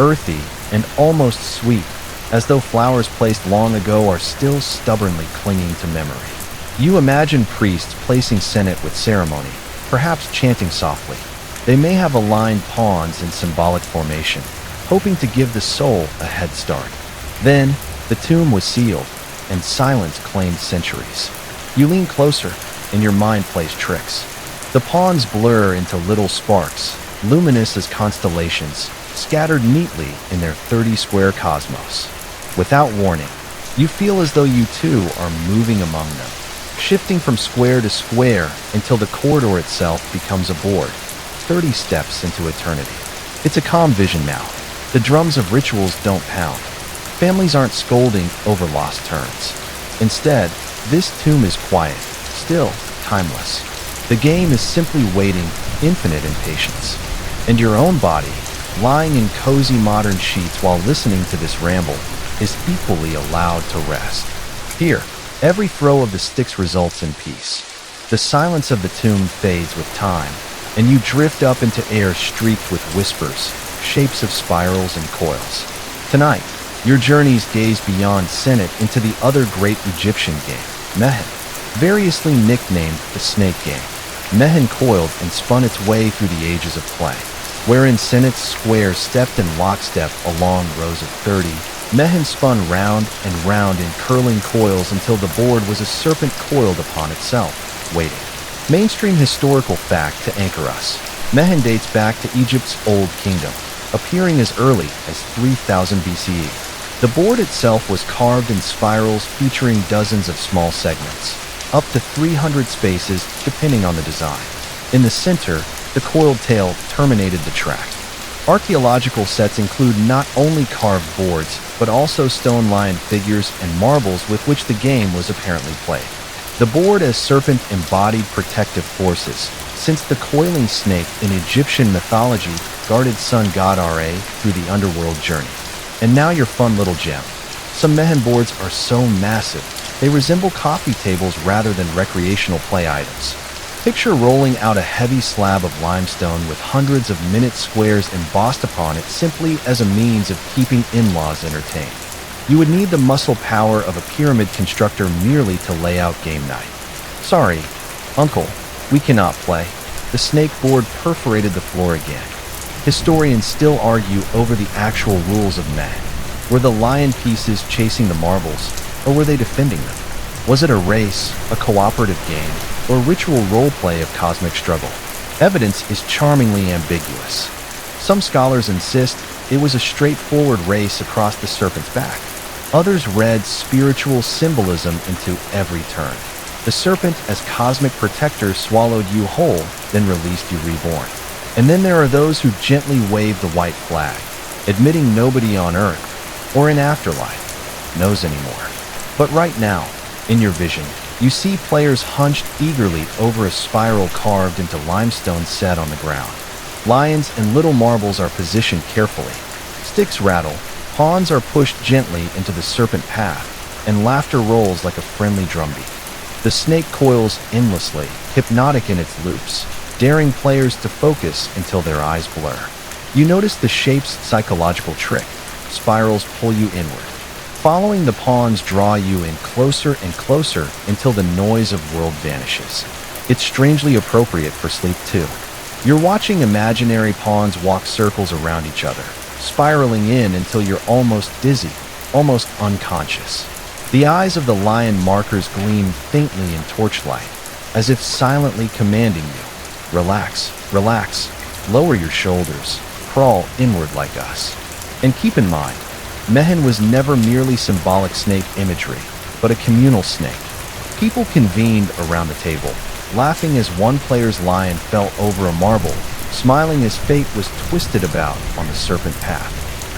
earthy, and almost sweet, as though flowers placed long ago are still stubbornly clinging to memory. You imagine priests placing Senet with ceremony, perhaps chanting softly. They may have aligned pawns in symbolic formation, hoping to give the soul a head start. Then, the tomb was sealed, and silence claimed centuries. You lean closer, and your mind plays tricks. The pawns blur into little sparks, luminous as constellations, scattered neatly in their 30-square cosmos. Without warning, you feel as though you too are moving among them, shifting from square to square until the corridor itself becomes a board, 30 steps into eternity. It's a calm vision now. The drums of rituals don't pound. Families aren't scolding over lost turns. Instead, this tomb is quiet, still, timeless. The game is simply waiting, infinite in patience. And your own body, lying in cozy modern sheets while listening to this ramble, is equally allowed to rest. Here, every throw of the sticks results in peace. The silence of the tomb fades with time, and you drift up into air streaked with whispers, shapes of spirals and coils. Tonight, your journeys gaze beyond Senet into the other great Egyptian game, Mahan, variously nicknamed the Snake Game. Mahan coiled and spun its way through the ages of play, wherein Senet's squares stepped in lockstep along rows of 30. Mahan spun round and round in curling coils until the board was a serpent coiled upon itself, waiting. Mainstream historical fact to anchor us. Mahan dates back to Egypt's Old Kingdom, appearing as early as 3000 BCE. The board itself was carved in spirals featuring dozens of small segments, up to 300 spaces depending on the design. In the center, the coiled tail terminated the track. Archaeological sets include not only carved boards, but also stone lion figures and marbles with which the game was apparently played. The board as serpent embodied protective forces, since the coiling snake in Egyptian mythology guarded sun god Ra through the underworld journey. And now your fun little gem. Some Mahan boards are so massive, they resemble coffee tables rather than recreational play items. Picture rolling out a heavy slab of limestone with hundreds of minute squares embossed upon it simply as a means of keeping in-laws entertained. You would need the muscle power of a pyramid constructor merely to lay out game night. Sorry, uncle, we cannot play. The snake board perforated the floor again. Historians still argue over the actual rules of Mahan. Were the lion pieces chasing the marbles, or were they defending them? Was it a race, a cooperative game, or ritual roleplay of cosmic struggle? Evidence is charmingly ambiguous. Some scholars insist it was a straightforward race across the serpent's back. Others read spiritual symbolism into every turn. The serpent as cosmic protector swallowed you whole, then released you reborn. And then there are those who gently wave the white flag, admitting nobody on Earth, or in afterlife, knows anymore. But right now, in your vision, you see players hunched eagerly over a spiral carved into limestone set on the ground. Lions and little marbles are positioned carefully. Sticks rattle, pawns are pushed gently into the serpent path, and laughter rolls like a friendly drumbeat. The snake coils endlessly, hypnotic in its loops, daring players to focus until their eyes blur. You notice the shape's psychological trick. Spirals pull you inward. Following the pawns draw you in closer and closer until the noise of world vanishes. It's strangely appropriate for sleep too. You're watching imaginary pawns walk circles around each other, spiraling in until you're almost dizzy, almost unconscious. The eyes of the lion markers gleam faintly in torchlight, as if silently commanding you, relax, relax, lower your shoulders, crawl inward like us. And keep in mind, Mahan was never merely symbolic snake imagery, but a communal snake. People convened around the table, laughing as one player's lion fell over a marble, smiling as fate was twisted about on the serpent path.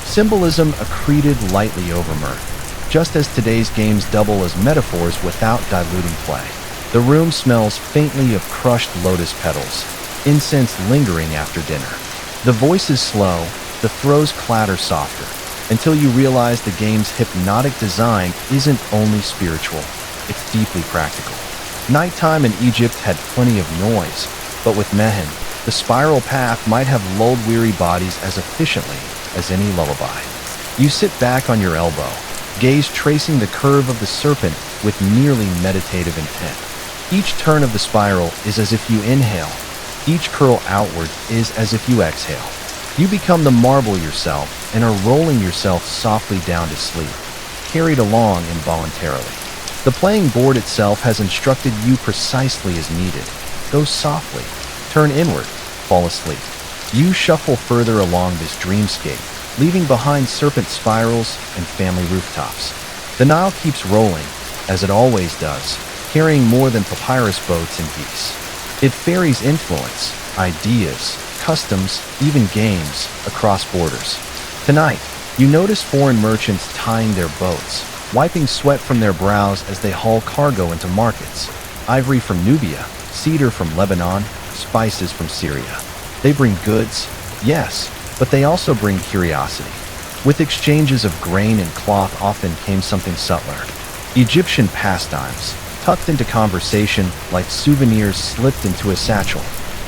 Symbolism accreted lightly over mirth, just as today's games double as metaphors without diluting play. The room smells faintly of crushed lotus petals, incense lingering after dinner. The voices slow, the throws clatter softer, until you realize the game's hypnotic design isn't only spiritual, it's deeply practical. Nighttime in Egypt had plenty of noise, but with Mahan, the spiral path might have lulled weary bodies as efficiently as any lullaby. You sit back on your elbow, gaze tracing the curve of the serpent with nearly meditative intent. Each turn of the spiral is as if you inhale, each curl outward is as if you exhale. You become the marble yourself and are rolling yourself softly down to sleep, carried along involuntarily. The playing board itself has instructed you precisely as needed. Go softly, turn inward, fall asleep. You shuffle further along this dreamscape, leaving behind serpent spirals and family rooftops. The Nile keeps rolling, as it always does, carrying more than papyrus boats and geese. It ferries influence, ideas, customs, even games, across borders. Tonight, you notice foreign merchants tying their boats, wiping sweat from their brows as they haul cargo into markets. Ivory from Nubia, cedar from Lebanon, spices from Syria. They bring goods, yes, but they also bring curiosity. With exchanges of grain and cloth often came something subtler. Egyptian pastimes, tucked into conversation like souvenirs slipped into a satchel.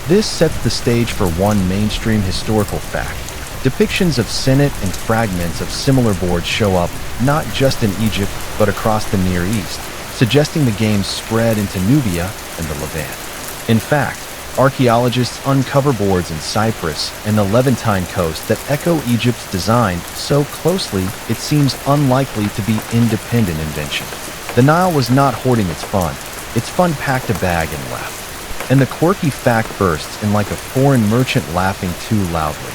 This sets the stage for one mainstream historical fact. Depictions of Senet and fragments of similar boards show up not just in Egypt but across the Near East, suggesting the game spread into Nubia and the Levant. In fact, archaeologists uncover boards in Cyprus and the Levantine coast that echo Egypt's design so closely it seems unlikely to be independent invention. The Nile was not hoarding its fun packed a bag and left. And the quirky fact bursts in like a foreign merchant laughing too loudly.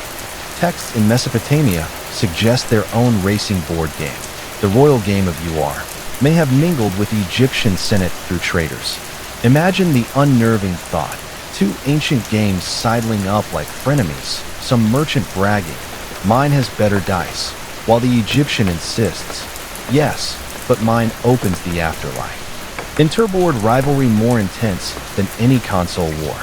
Texts in Mesopotamia suggest their own racing board game. The royal game of UR may have mingled with Egyptian Senet through traders. Imagine the unnerving thought. Two ancient games sidling up like frenemies, some merchant bragging, "Mine has better dice," while the Egyptian insists, "Yes, but mine opens the afterlife." Interboard rivalry more intense than any console war.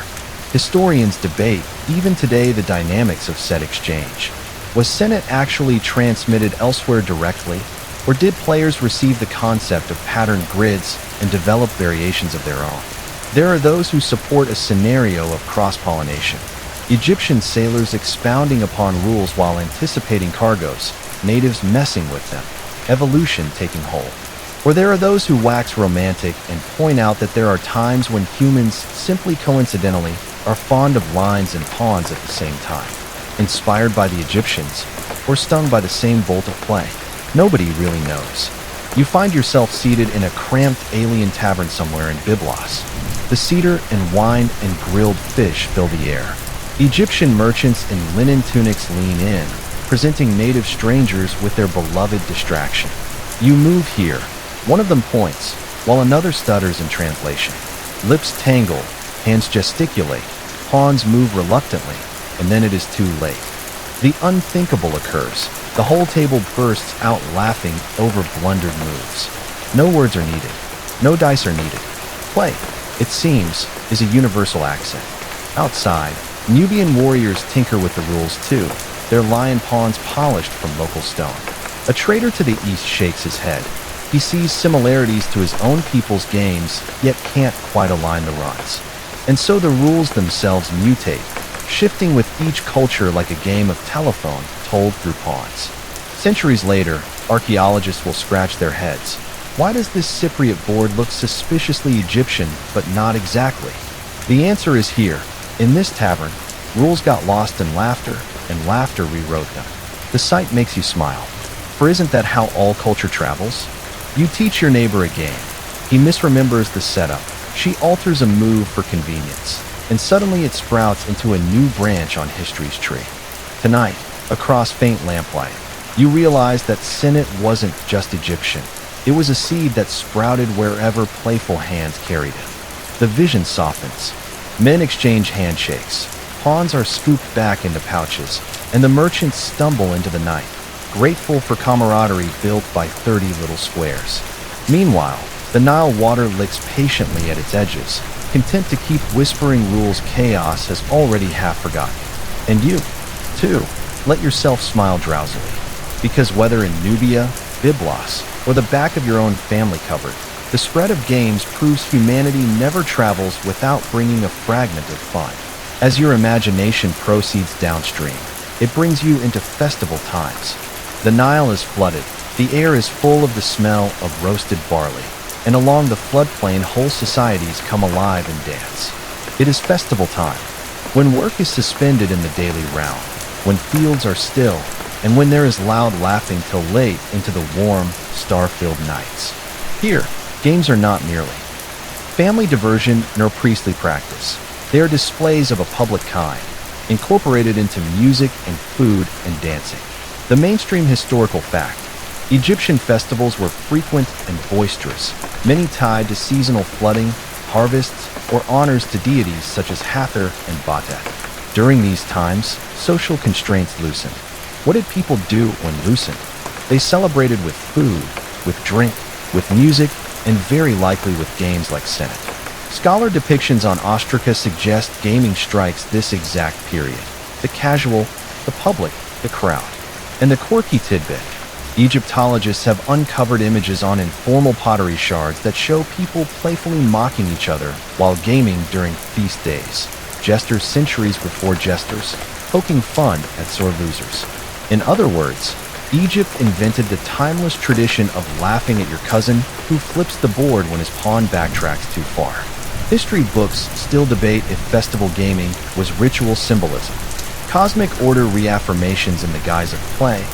Historians debate, even today, the dynamics of set exchange. Was Senet actually transmitted elsewhere directly, or did players receive the concept of patterned grids and develop variations of their own? There are those who support a scenario of cross-pollination. Egyptian sailors expounding upon rules while anticipating cargoes, natives messing with them, evolution taking hold. Or there are those who wax romantic and point out that there are times when humans simply coincidentally are fond of lines and pawns at the same time, inspired by the Egyptians, or stung by the same bolt of play. Nobody really knows. You find yourself seated in a cramped alien tavern somewhere in Byblos. The cedar and wine and grilled fish fill the air. Egyptian merchants in linen tunics lean in, presenting native strangers with their beloved distraction. You move here. One of them points, while another stutters in translation. Lips tangle, hands gesticulate, pawns move reluctantly, and then it is too late. The unthinkable occurs. The whole table bursts out laughing over blundered moves. No words are needed. No dice are needed. Play, it seems, is a universal accent. Outside, Nubian warriors tinker with the rules too, their lion pawns polished from local stone. A trader to the east shakes his head. He sees similarities to his own people's games, yet can't quite align the runs. And so the rules themselves mutate, shifting with each culture like a game of telephone told through pawns. Centuries later, archaeologists will scratch their heads. Why does this Cypriot board look suspiciously Egyptian, but not exactly? The answer is here. In this tavern, Rules got lost in laughter, and laughter rewrote them. The sight makes you smile. For isn't that how all culture travels? You teach your neighbor a game. He misremembers the setup. She alters a move for convenience, and suddenly it sprouts into a new branch on history's tree. Tonight, across faint lamplight, you realize that Senet wasn't just Egyptian. It was a seed that sprouted wherever playful hands carried it. The vision softens. Men exchange handshakes. Pawns are scooped back into pouches, and the merchants stumble into the night, grateful for camaraderie built by 30 little squares. Meanwhile, the Nile water licks patiently at its edges, content to keep whispering rules chaos has already half forgotten. And you, too, let yourself smile drowsily, because whether in Nubia, Byblos, or the back of your own family cupboard, the spread of games proves humanity never travels without bringing a fragment of fun. As your imagination proceeds downstream, it brings you into festival times. The Nile is flooded, the air is full of the smell of roasted barley, and along the floodplain whole societies come alive and dance. It is festival time, when work is suspended in the daily round, when fields are still, and when there is loud laughing till late into the warm, star-filled nights. Here, games are not merely family diversion nor priestly practice. They are displays of a public kind, incorporated into music and food and dancing. The mainstream historical fact: Egyptian festivals were frequent and boisterous, many tied to seasonal flooding, harvests, or honors to deities such as Hathor and Batet. During these times, social constraints loosened. What did people do when loosened? They celebrated with food, with drink, with music, and very likely with games like Senet. Scholar depictions on ostraca suggest gaming strikes this exact period. The casual, the public, the crowd. And the quirky tidbit: Egyptologists have uncovered images on informal pottery shards that show people playfully mocking each other while gaming during feast days. Jesters centuries before jesters, poking fun at sore losers. In other words, Egypt invented the timeless tradition of laughing at your cousin who flips the board when his pawn backtracks too far. History books still debate if festival gaming was ritual symbolism, cosmic order reaffirmations in the guise of play,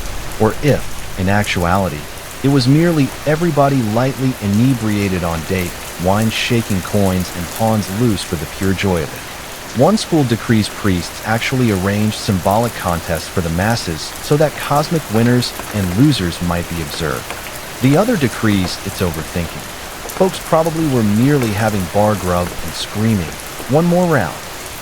or if, in actuality, it was merely everybody lightly inebriated on date, wine shaking coins and pawns loose for the pure joy of it. One school decrees priests actually arranged symbolic contests for the masses so that cosmic winners and losers might be observed. The other decrees it's overthinking. Folks probably were merely having bar grub and screaming, "One more round,"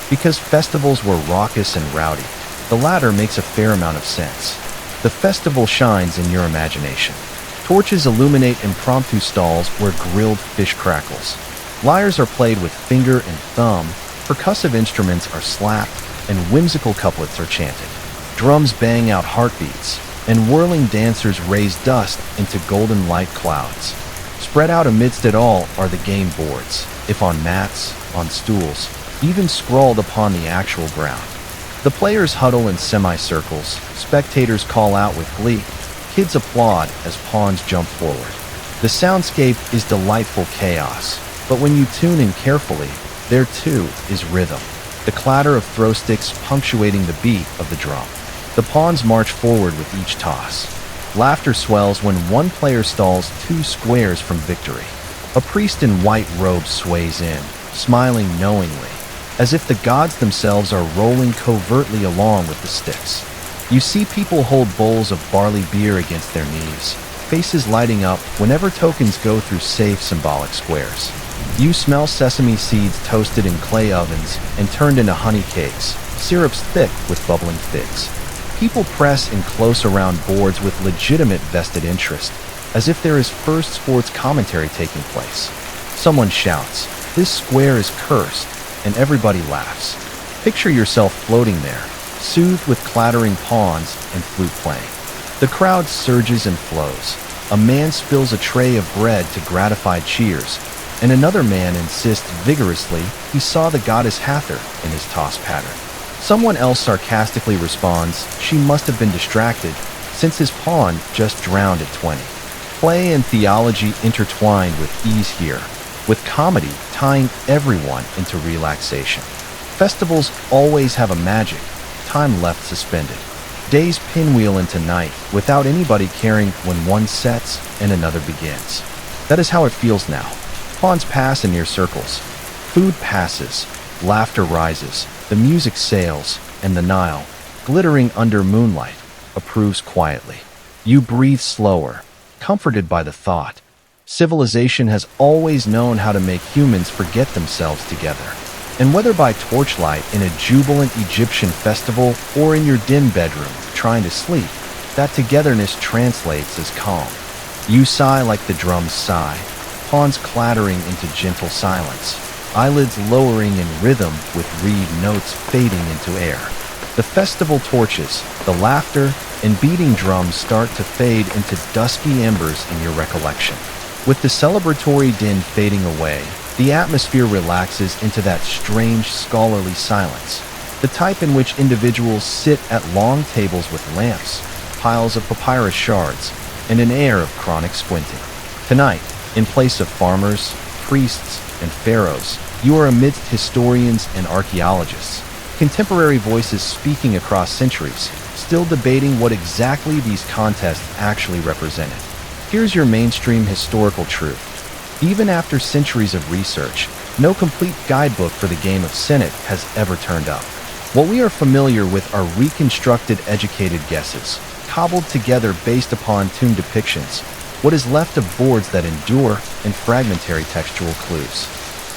because festivals were raucous and rowdy. The latter makes a fair amount of sense. The festival shines in your imagination. Torches illuminate impromptu stalls where grilled fish crackles. Lyres are played with finger and thumb, percussive instruments are slapped, and whimsical couplets are chanted. Drums bang out heartbeats, and whirling dancers raise dust into golden light clouds. Spread out amidst it all are the game boards, if on mats, on stools, even scrawled upon the actual ground. The players huddle in semicircles, spectators call out with glee, kids applaud as pawns jump forward. The soundscape is delightful chaos, but when you tune in carefully, there too is rhythm, the clatter of throw sticks punctuating the beat of the drum. The pawns march forward with each toss. Laughter swells when one player stalls 2 squares from victory. A priest in white robes sways in, smiling knowingly, as if the gods themselves are rolling covertly along with the sticks. You see people hold bowls of barley beer against their knees, faces lighting up whenever tokens go through safe symbolic squares. You smell sesame seeds toasted in clay ovens and turned into honey cakes, syrups thick with bubbling figs. People press in close around boards with legitimate vested interest, as if there is first sports commentary taking place. Someone shouts, "This square is cursed," and everybody laughs. Picture yourself floating there, soothed with clattering pawns and flute playing. The crowd surges and flows. A man spills a tray of bread to gratified cheers, and another man insists vigorously he saw the goddess Hathor in his toss pattern. Someone else sarcastically responds, she must have been distracted, since his pawn just drowned at 20. Play and theology intertwined with ease here, with comedy tying everyone into relaxation. Festivals always have a magic, time left suspended. Days pinwheel into night without anybody caring when one sets and another begins. That is how it feels now. Pawns pass in near circles. Food passes. Laughter rises. The music sails. And the Nile, glittering under moonlight, approves quietly. You breathe slower, comforted by the thought. Civilization has always known how to make humans forget themselves together. And whether by torchlight in a jubilant Egyptian festival or in your dim bedroom trying to sleep, that togetherness translates as calm. You sigh like the drums sigh, pawns clattering into gentle silence, eyelids lowering in rhythm with reed notes fading into air. The festival torches, the laughter, and beating drums start to fade into dusky embers in your recollection. With the celebratory din fading away, the atmosphere relaxes into that strange scholarly silence, the type in which individuals sit at long tables with lamps, piles of papyrus shards, and an air of chronic squinting. Tonight, in place of farmers, priests, and pharaohs, you are amidst historians and archaeologists, contemporary voices speaking across centuries, still debating what exactly these contests actually represented. Here's your mainstream historical truth. Even after centuries of research, no complete guidebook for the game of Senet has ever turned up. What we are familiar with are reconstructed, educated guesses, cobbled together based upon tomb depictions, what is left of boards that endure, and fragmentary textual clues.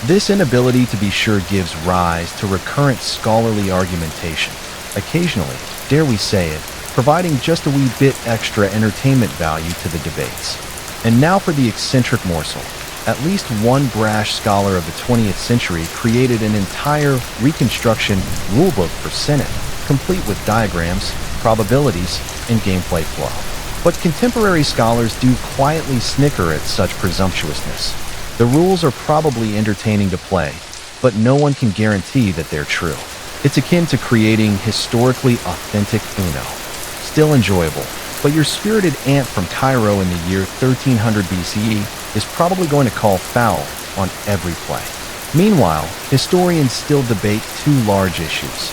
This inability to be sure gives rise to recurrent scholarly argumentation, occasionally, dare we say it, providing just a wee bit extra entertainment value to the debates. And now for the eccentric morsel. At least one brash scholar of the 20th century created an entire reconstruction rulebook for Senet, complete with diagrams, probabilities, and gameplay flow. But contemporary scholars do quietly snicker at such presumptuousness. The rules are probably entertaining to play, but no one can guarantee that they're true. It's akin to creating historically authentic Uno. Still enjoyable, but your spirited aunt from Cairo in the year 1300 BCE is probably going to call foul on every play. Meanwhile, historians still debate two large issues.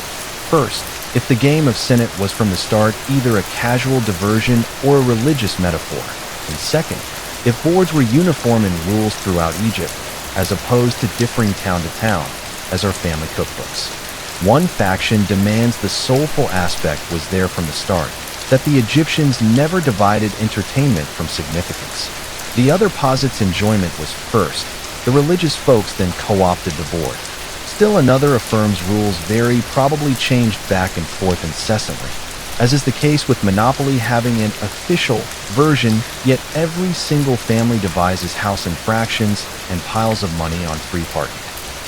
First, if the game of Senet was from the start either a casual diversion or a religious metaphor. And second, if boards were uniform in rules throughout Egypt, as opposed to differing town to town, as our family cookbooks. One faction demands the soulful aspect was there from the start, that the Egyptians never divided entertainment from significance. The other posits enjoyment was first. The religious folks then co-opted the board. Still another affirms rules vary, probably changed back and forth incessantly, as is the case with Monopoly having an official version, yet every single family devises house infractions and piles of money on free parking.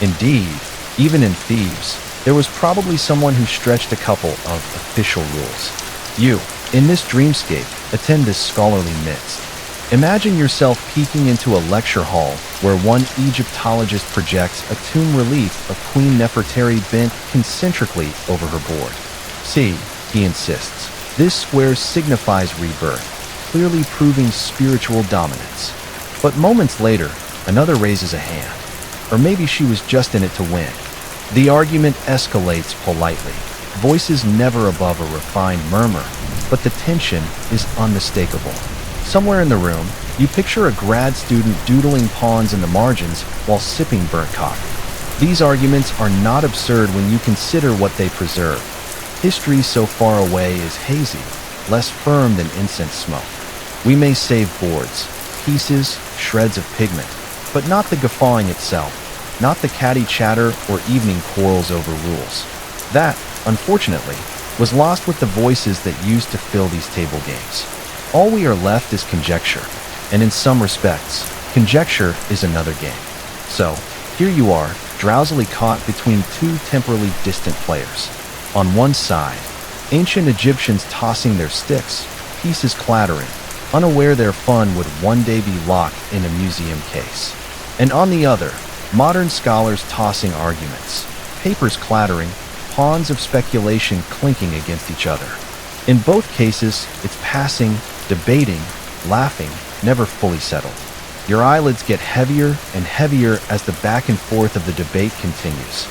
Indeed, even in Thieves, there was probably someone who stretched a couple of official rules. You, in this dreamscape, attend this scholarly midst. Imagine yourself peeking into a lecture hall where one Egyptologist projects a tomb relief of Queen Nefertari bent concentrically over her board. See, he insists, this square signifies rebirth, clearly proving spiritual dominance. But moments later, another raises a hand. Or maybe she was just in it to win. The argument escalates politely, voices never above a refined murmur, but the tension is unmistakable. Somewhere in the room, you picture a grad student doodling pawns in the margins while sipping burnt coffee. These arguments are not absurd when you consider what they preserve. History so far away is hazy, less firm than incense smoke. We may save boards, pieces, shreds of pigment, but not the guffawing itself, not the catty chatter or evening quarrels over rules. That, unfortunately, was lost with the voices that used to fill these table games. All we are left is conjecture, and in some respects, conjecture is another game. So, here you are, drowsily caught between two temporally distant players. On one side, ancient Egyptians tossing their sticks, pieces clattering, unaware their fun would one day be locked in a museum case. And on the other, modern scholars tossing arguments, papers clattering, pawns of speculation clinking against each other. In both cases, it's passing, debating, laughing, never fully settled. Your eyelids get heavier and heavier as the back and forth of the debate continues.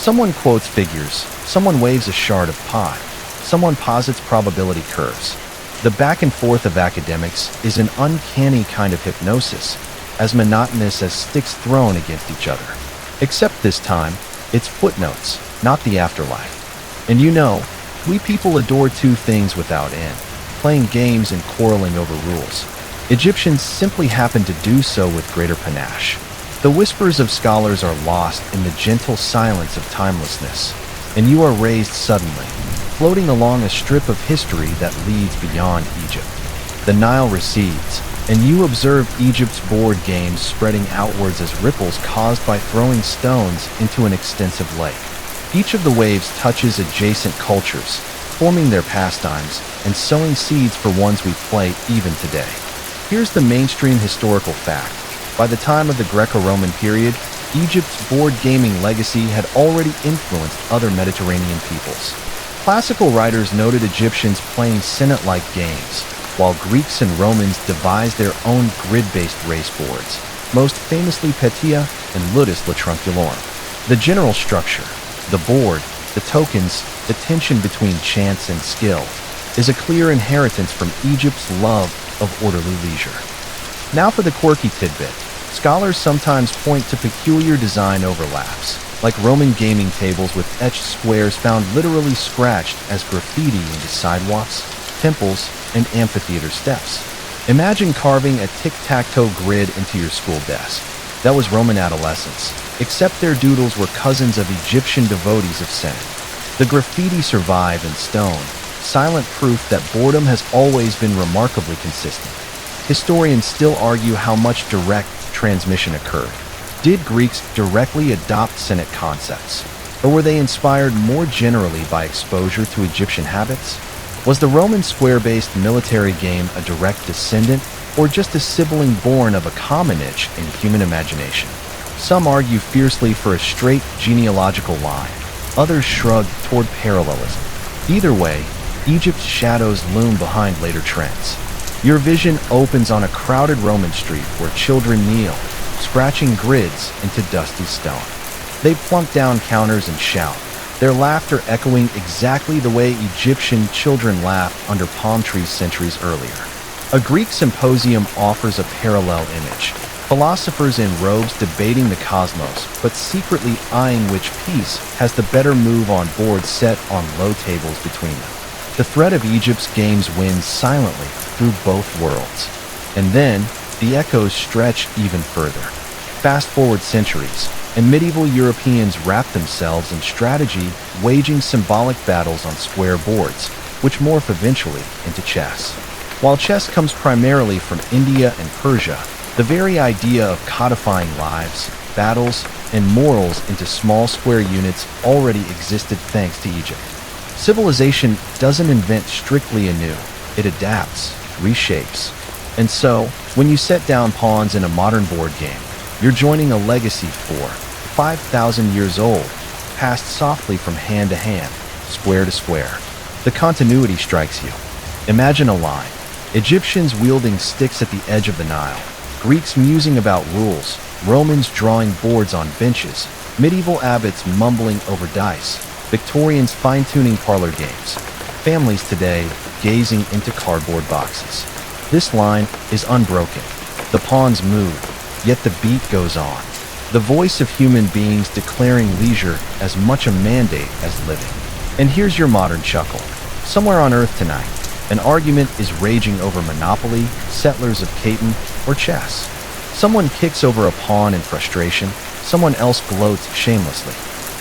Someone quotes figures, someone waves a shard of pie, someone posits probability curves. The back and forth of academics is an uncanny kind of hypnosis, as monotonous as sticks thrown against each other. Except this time, it's footnotes, not the afterlife. And we people adore two things without end: playing games and quarreling over rules. Egyptians simply happen to do so with greater panache. The whispers of scholars are lost in the gentle silence of timelessness, and you are raised suddenly, floating along a strip of history that leads beyond Egypt. The Nile recedes, and you observe Egypt's board games spreading outwards as ripples caused by throwing stones into an extensive lake. Each of the waves touches adjacent cultures, forming their pastimes and sowing seeds for ones we play even today. Here's the mainstream historical fact. By the time of the Greco-Roman period, Egypt's board gaming legacy had already influenced other Mediterranean peoples. Classical writers noted Egyptians playing Senet-like games, while Greeks and Romans devised their own grid-based race boards, most famously Petia and Ludus La Trunculorum. The general structure, the board, the tokens, the tension between chance and skill, is a clear inheritance from Egypt's love of orderly leisure. Now for the quirky tidbit. Scholars sometimes point to peculiar design overlaps, like Roman gaming tables with etched squares found literally scratched as graffiti into sidewalks, temples, and amphitheater steps. Imagine carving a tic-tac-toe grid into your school desk. That was Roman adolescence, except their doodles were cousins of Egyptian devotees of Senet. The graffiti survive in stone, silent proof that boredom has always been remarkably consistent. Historians still argue how much direct transmission occurred. Did Greeks directly adopt Senet concepts, or were they inspired more generally by exposure to Egyptian habits? Was the Roman square-based military game a direct descendant, or just a sibling born of a common itch in human imagination? Some argue fiercely for a straight genealogical line. Others shrug toward parallelism. Either way, Egypt's shadows loom behind later trends. Your vision opens on a crowded Roman street where children kneel, scratching grids into dusty stone. They plunk down counters and shout, their laughter echoing exactly the way Egyptian children laughed under palm trees centuries earlier. A Greek symposium offers a parallel image. Philosophers in robes debating the cosmos, but secretly eyeing which piece has the better move on boards set on low tables between them. The thread of Egypt's games wins silently through both worlds. And then, the echoes stretch even further. Fast forward centuries, and medieval Europeans wrap themselves in strategy, waging symbolic battles on square boards, which morph eventually into chess. While chess comes primarily from India and Persia, the very idea of codifying lives, battles, and morals into small square units already existed thanks to Egypt. Civilization doesn't invent strictly anew. It adapts, reshapes. And so, when you set down pawns in a modern board game, you're joining a legacy 5,000 years old, passed softly from hand to hand, square to square. The continuity strikes you. Imagine a line. Egyptians wielding sticks at the edge of the Nile, Greeks musing about rules, Romans drawing boards on benches, medieval abbots mumbling over dice, Victorians fine-tuning parlor games, families today gazing into cardboard boxes. This line is unbroken. The pawns move, yet the beat goes on. The voice of human beings declaring leisure as much a mandate as living. And here's your modern chuckle. Somewhere on Earth tonight, an argument is raging over Monopoly, Settlers of Catan, or chess. Someone kicks over a pawn in frustration, someone else gloats shamelessly.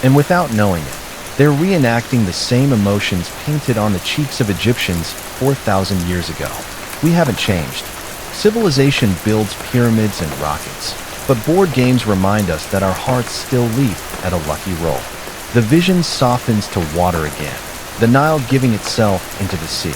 And without knowing it, they're reenacting the same emotions painted on the cheeks of Egyptians 4,000 years ago. We haven't changed. Civilization builds pyramids and rockets, but board games remind us that our hearts still leap at a lucky roll. The vision softens to water again, the Nile giving itself into the sea.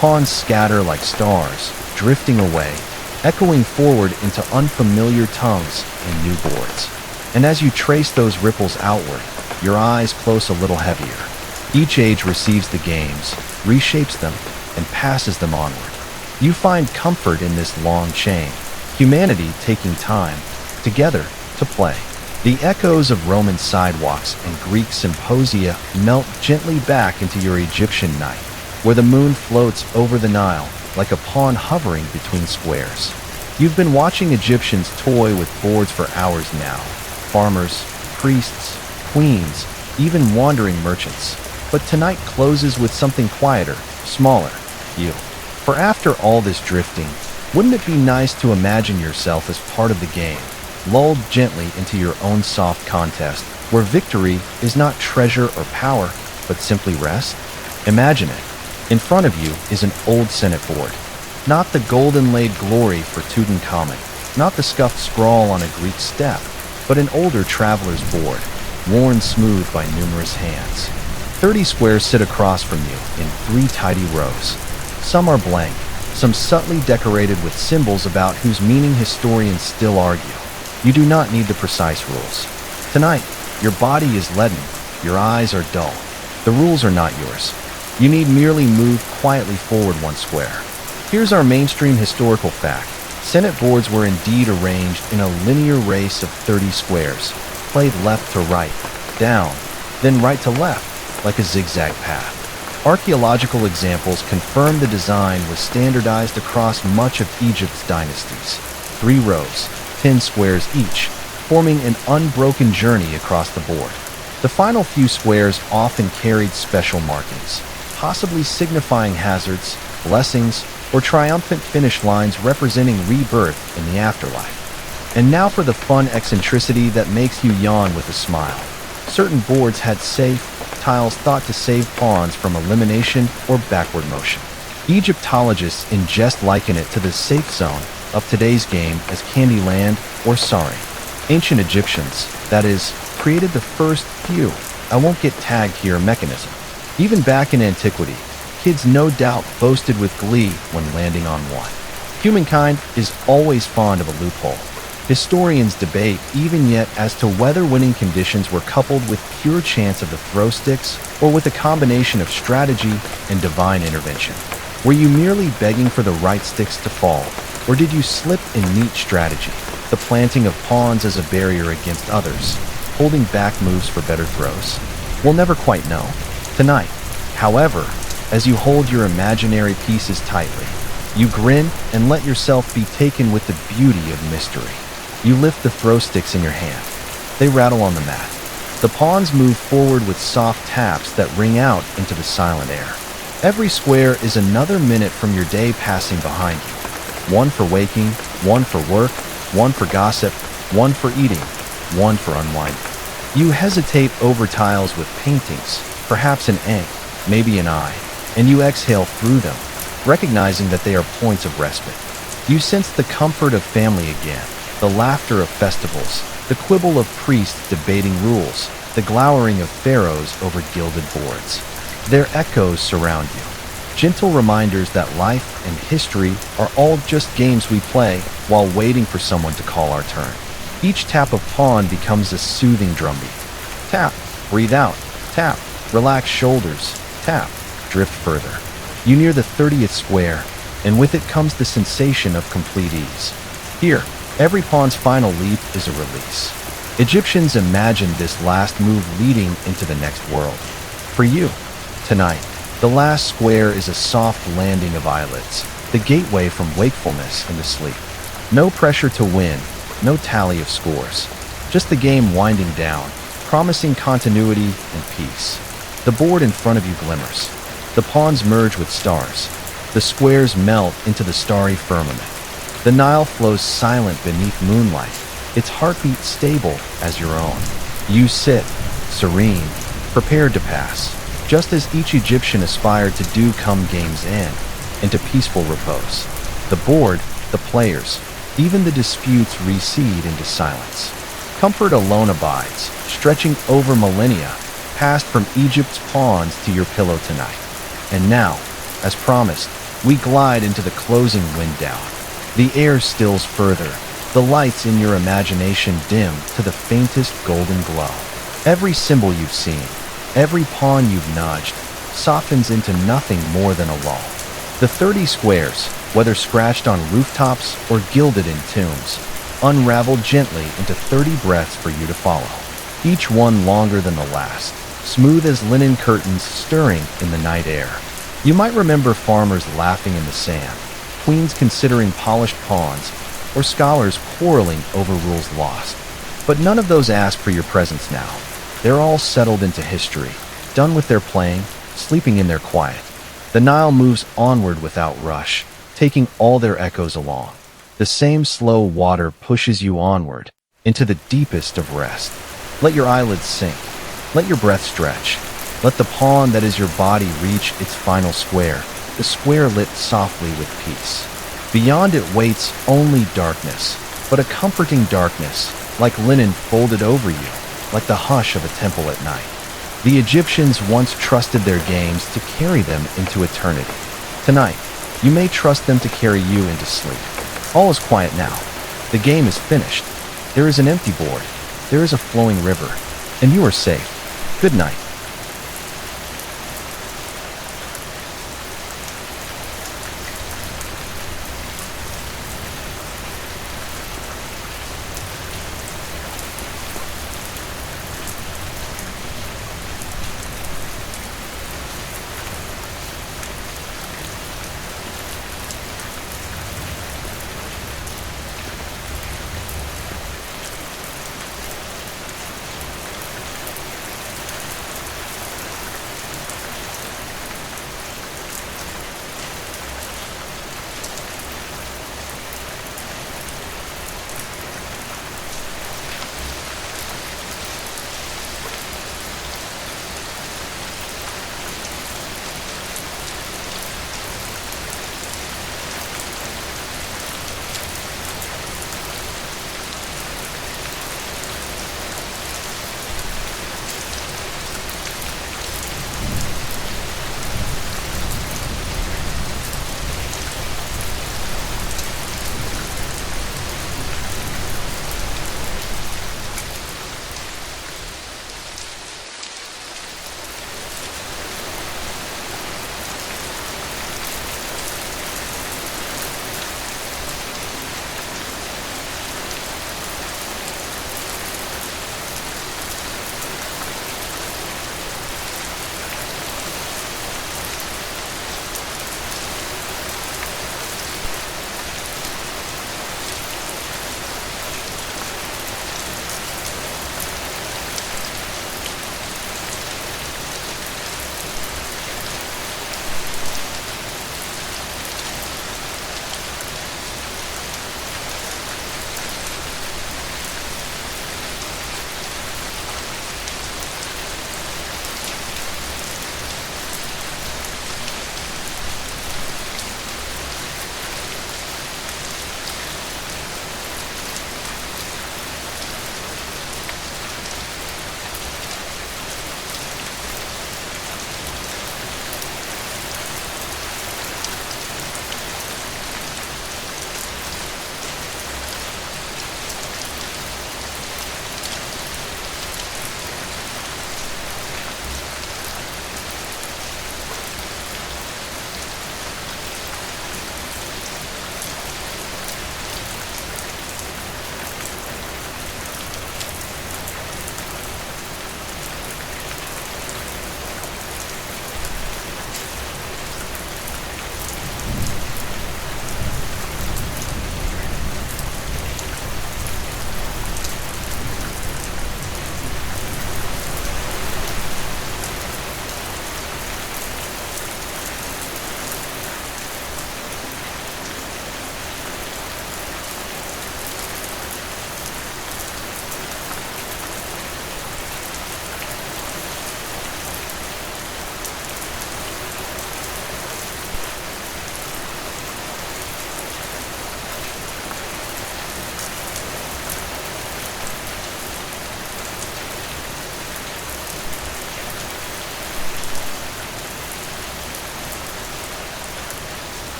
Pawns scatter like stars, drifting away, echoing forward into unfamiliar tongues and new boards. And as you trace those ripples outward, your eyes close a little heavier. Each age receives the games, reshapes them, and passes them onward. You find comfort in this long chain, humanity taking time, together, to play. The echoes of Roman sidewalks and Greek symposia melt gently back into your Egyptian night, where the moon floats over the Nile like a pawn hovering between squares. You've been watching Egyptians toy with boards for hours now. Farmers, priests, queens, even wandering merchants. But tonight closes with something quieter, smaller, you. For after all this drifting, wouldn't it be nice to imagine yourself as part of the game, lulled gently into your own soft contest, where victory is not treasure or power, but simply rest? Imagine it. In front of you is an old Senet board. Not the golden-laid glory for Tutankhamun, not the scuffed scrawl on a Greek step, but an older traveler's board, worn smooth by numerous hands. 30 squares sit across from you in 3 tidy rows. Some are blank, some subtly decorated with symbols about whose meaning historians still argue. You do not need the precise rules. Tonight, your body is leaden, your eyes are dull. The rules are not yours. You need merely move quietly forward 1 square. Here's our mainstream historical fact. Senet boards were indeed arranged in a linear race of 30 squares, played left to right, down, then right to left, like a zigzag path. Archaeological examples confirm the design was standardized across much of Egypt's dynasties. 3 rows, 10 squares each, forming an unbroken journey across the board. The final few squares often carried special markings, possibly signifying hazards, blessings, or triumphant finish lines representing rebirth in the afterlife. And now for the fun eccentricity that makes you yawn with a smile. Certain boards had safe tiles thought to save pawns from elimination or backward motion. Egyptologists in jest liken it to the safe zone of today's game as Candyland or Sorry. Ancient Egyptians, that is, created the first few, I won't get tagged here mechanism. Even back in antiquity, kids no doubt boasted with glee when landing on one. Humankind is always fond of a loophole. Historians debate even yet as to whether winning conditions were coupled with pure chance of the throw sticks or with a combination of strategy and divine intervention. Were you merely begging for the right sticks to fall, or did you slip in neat strategy, the planting of pawns as a barrier against others, holding back moves for better throws? We'll never quite know. Tonight, however, as you hold your imaginary pieces tightly, you grin and let yourself be taken with the beauty of mystery. You lift the throw sticks in your hand. They rattle on the mat. The pawns move forward with soft taps that ring out into the silent air. Every square is another minute from your day passing behind you. 1 for waking, 1 for work, 1 for gossip, 1 for eating, 1 for unwinding. You hesitate over tiles with paintings, perhaps an egg, maybe an eye, and you exhale through them, recognizing that they are points of respite. You sense the comfort of family again, the laughter of festivals, the quibble of priests debating rules, the glowering of pharaohs over gilded boards. Their echoes surround you, gentle reminders that life and history are all just games we play while waiting for someone to call our turn. Each tap of pawn becomes a soothing drumbeat. Tap, breathe out, tap, relax shoulders, tap, drift further. You near the 30th square, and with it comes the sensation of complete ease. Here, every pawn's final leap is a release. Egyptians imagined this last move leading into the next world. For you, tonight, the last square is a soft landing of eyelids, the gateway from wakefulness into sleep. No pressure to win, no tally of scores. Just the game winding down, promising continuity and peace. The board in front of you glimmers. The pawns merge with stars. The squares melt into the starry firmament. The Nile flows silent beneath moonlight, its heartbeat stable as your own. You sit, serene, prepared to pass, just as each Egyptian aspired to do come game's end, into peaceful repose. The board, the players, even the disputes recede into silence. Comfort alone abides, stretching over millennia, passed from Egypt's pawns to your pillow tonight. And now, as promised, we glide into the closing wind down. The air stills further, the lights in your imagination dim to the faintest golden glow. Every symbol you've seen, every pawn you've nudged, softens into nothing more than a lull. The 30 squares, whether scratched on rooftops or gilded in tombs, unravel gently into 30 breaths for you to follow, each one longer than the last, smooth as linen curtains stirring in the night air. You might remember farmers laughing in the sand, queens considering polished pawns, or scholars quarreling over rules lost. But none of those ask for your presence now. They're all settled into history, done with their playing, sleeping in their quiet. The Nile moves onward without rush, taking all their echoes along. The same slow water pushes you onward, into the deepest of rest. Let your eyelids sink. Let your breath stretch. Let the pond that is your body reach its final square, the square lit softly with peace. Beyond it waits only darkness, but a comforting darkness, like linen folded over you, like the hush of a temple at night. The Egyptians once trusted their games to carry them into eternity. Tonight, you may trust them to carry you into sleep. All is quiet now. The game is finished. There is an empty board. There is a flowing river. And you are safe. Good night.